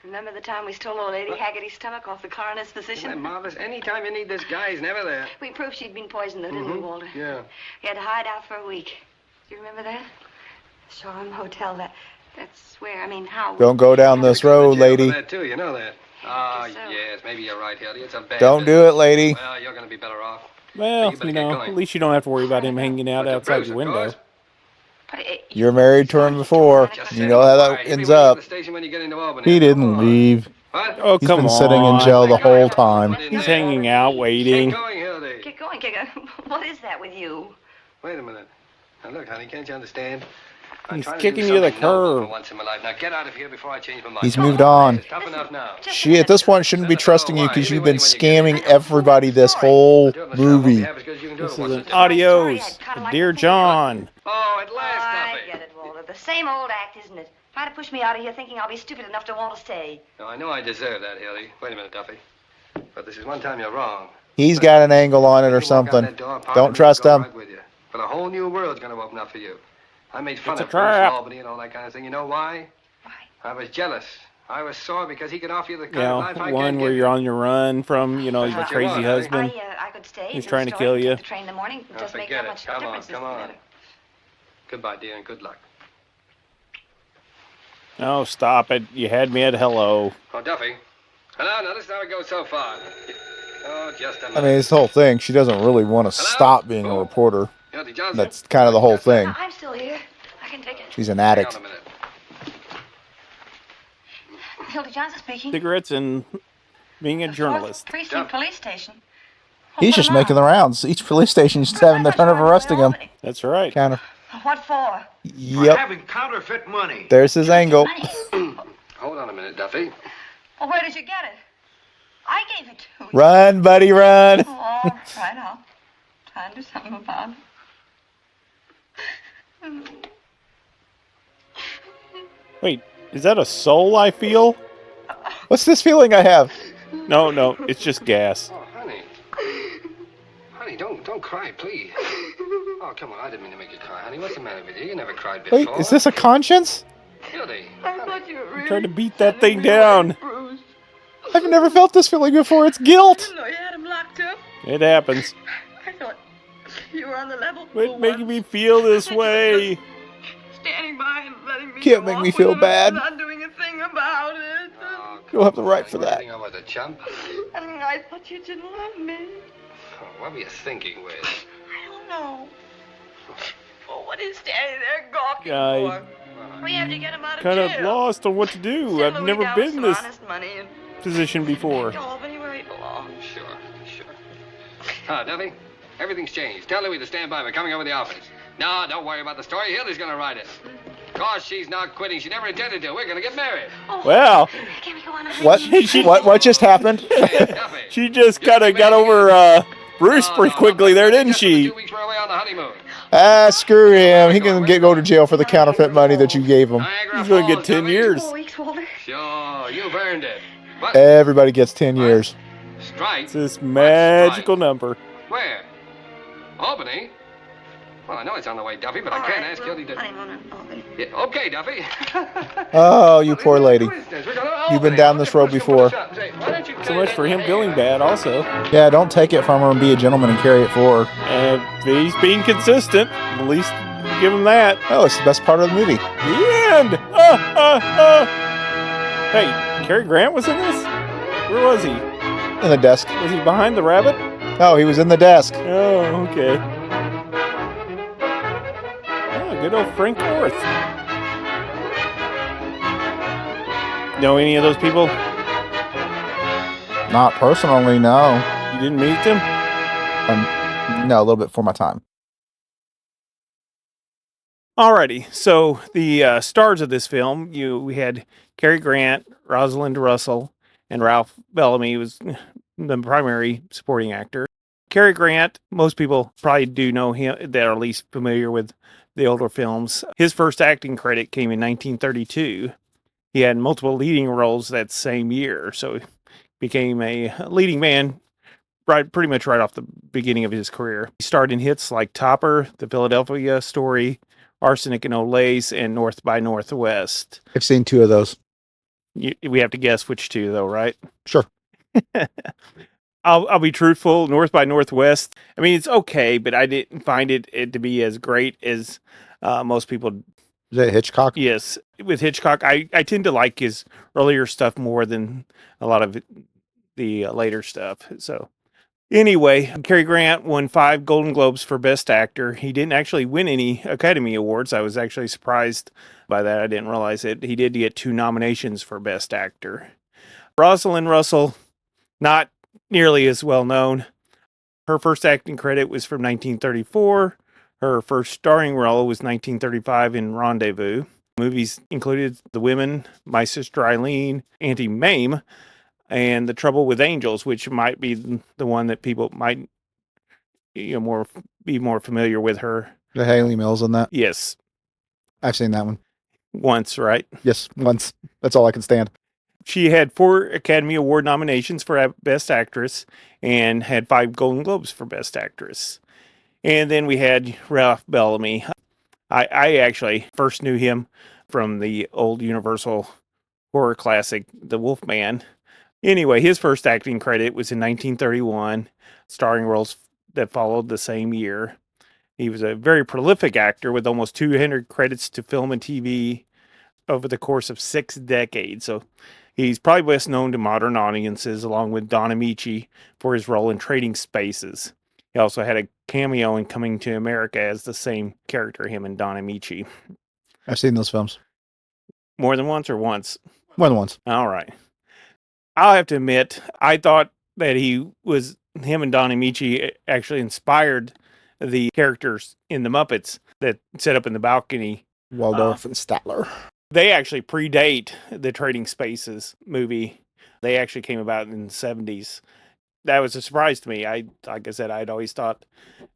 Remember the time we stole old Lady Haggerty's stomach off the coroner's Isn't that physician? marvelous? Anytime you need this guy, he's never there. We proved she'd been poisoned, though, didn't we, Walter? Yeah. We had to hide out for a week. Do you remember that? Shoreham Hotel. That's where. I mean, how? Don't go down this road, lady. That too, you know that. Ah, guess so. yes, maybe you're right, Hildy. It's a bad Don't do it, lady. Well, you're going to be better off. Well, better you get know, going. at least you don't have to worry about him hanging out outside your window. You're married to him before. You know how that ends up. He didn't leave. Oh, He's come been on. sitting in jail the whole time. He's hanging out, waiting. Get going, Kicker. What is that with you? Wait a minute. Now, look, honey, can't you understand? He's trying to kicking do you the something noble for curb. once in my life. Now, get out of here before I change my mind. He's moved on. Tough enough now. She, at this point, shouldn't be trusting you because you've been scamming everybody this whole movie. This is an adios, Dear John. Oh, at last, I Duffy. get it, Walter. The same old act, isn't it? Trying to push me out of here thinking I'll be stupid enough to want to stay. No, I know I deserve that, Hildy. Wait a minute, Duffy. But this is one time you're wrong. He's got an angle on it or something. Don't trust him. But a whole new world's going to open up for you. I made fun It's a of Bruce trap. Albany and all that kind of thing. You know why? Why? I was jealous. I was sore because he could offer you the You kind of know, life I one can't where give you're you. on your run from, you know, That's your what you crazy want, husband. I could stay. He's in trying the to store. kill Take you. the train in the morning. No, Doesn't make forget that it. much Come on, difference. come on. Goodbye, dear, and good luck. Oh, stop it. You had me at hello. Oh, Duffy. Hello, now listen how it goes so far. Oh, just a I minute. mean, it's the whole thing. She doesn't really want to stop being a reporter. Hildy Johnson? That's kind of the whole thing. I'm still here. I can take it. She's an addict. Hang on a minute. Hilda Johnson speaking. Cigarettes and being a journalist. Precinct police station. He's just making the rounds. Each police station's having the turn of arresting him. That's right. Counter. What for? For Yep. having counterfeit money. There's his angle. Hold on a minute, Duffy. Well, where did you get it? I gave it to you. Run, buddy, run. Oh, all right, I'll try and do something about it. Wait, is that a soul I feel? What's this feeling I have? No, it's just gas. Oh, honey. Honey, don't cry, please. Oh, come on, I didn't mean to make you cry, honey. What's the matter with you? You never cried before. Wait, is this a conscience? Hildy. I thought you were really Trying to beat that thing down. bruised. I've never felt this feeling before. It's guilt. No, you had him locked up. It happens. I thought you were on the level. Quit making me feel this way. Standing by and letting me Can't go make off me feel with it, bad. Not doing a thing about it. Oh, You'll have the right for you that. think I was a chump? I thought you didn't love me. Oh, what were you thinking with? I don't know. Well, what is standing there gawking I for? We have to get him out of kind jail. of lost on what to do. Send I've Louis never down with been some this honest money and position before. take Albany where he belongs. Sure. Duffy, everything's changed. Tell Louie to stand by. We're coming over the office. No, don't worry about the story. Hildy's gonna write it. Of course, she's not quitting. She never intended to. We're gonna get married. Well, Can we go on a What just happened? she just kind of got over Bruce pretty quickly there, didn't she? 2 weeks we're away on the honeymoon. Ah, screw him. He can go to jail for the counterfeit money that you gave him. He's going to get 10 years. 4 weeks, Walter. Sure, you've earned it. What? Everybody gets 10 years. Strike? It's this magical number. Where? Albany? Well, I know it's on the way, Duffy, but I can't ask Hildy to... Honeymoon in Albany. Yeah, okay, Duffy. Oh, you poor lady. You've been down this road before. So much for him feeling bad also. Yeah, don't take it from her and be a gentleman and carry it forward. And he's being consistent. At least give him that. Oh, it's the best part of the movie. The end! Hey, Cary Grant was in this? Where was he? In the desk. Was he behind the rabbit? Oh, he was in the desk. Oh, okay. Oh, good old Frank Orth. Know any of those people? Not personally, no. You didn't meet them? No, a little bit before my time. Alrighty, so the stars of this film, we had Cary Grant, Rosalind Russell, and Ralph Bellamy was the primary supporting actor. Cary Grant, most people probably do know him, that are at least familiar with the older films. His first acting credit came in 1932. He had multiple leading roles that same year, so he became a leading man pretty much right off the beginning of his career. He starred in hits like Topper, The Philadelphia Story, Arsenic and Olays, and North by Northwest. I've seen 2 of those. We have to guess which 2, though, right? Sure. I'll be truthful. North by Northwest, I mean, it's okay, but I didn't find it to be as great as most people. Is that Hitchcock? Yes. With Hitchcock, I tend to like his earlier stuff more than a lot of the later stuff. So anyway, Cary Grant won 5 Golden Globes for Best Actor. He didn't actually win any Academy Awards. I was actually surprised by that. I didn't realize it. He did get 2 nominations for Best Actor. Rosalind Russell, not nearly as well known. Her first acting credit was from 1934. Her first starring role was 1935 in Rendezvous. Movies included The Women, My Sister Eileen, Auntie Mame, and The Trouble with Angels, which might be the one that people might be more familiar with her. The Haley Mills in that? Yes. I've seen that one. Once, right? Yes, once. That's all I can stand. She had 4 Academy Award nominations for Best Actress and had 5 Golden Globes for Best Actress. And then we had Ralph Bellamy. I actually first knew him from the old Universal horror classic, The Wolfman. Anyway, his first acting credit was in 1931, starring roles that followed the same year. He was a very prolific actor with almost 200 credits to film and TV over the course of 6 decades. So he's probably best known to modern audiences, along with Don Amici, for his role in Trading Spaces. He also had a cameo in Coming to America as the same character, him and Don Amici. I've seen those films. More than once or once? More than once. All right. I'll have to admit, I thought that him and Don Amici actually inspired the characters in the Muppets that set up in the balcony. Waldorf and Statler. They actually predate the Trading Spaces movie. They actually came about in the 70s. That was a surprise to me. Like I said, I'd always thought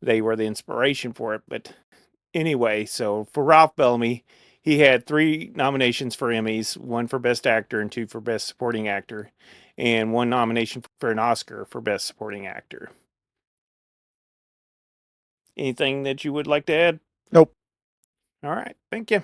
they were the inspiration for it. But anyway, so for Ralph Bellamy, he had 3 nominations for Emmys, 1 for Best Actor and 2 for Best Supporting Actor, and 1 nomination for an Oscar for Best Supporting Actor. Anything that you would like to add? Nope. All right. Thank you.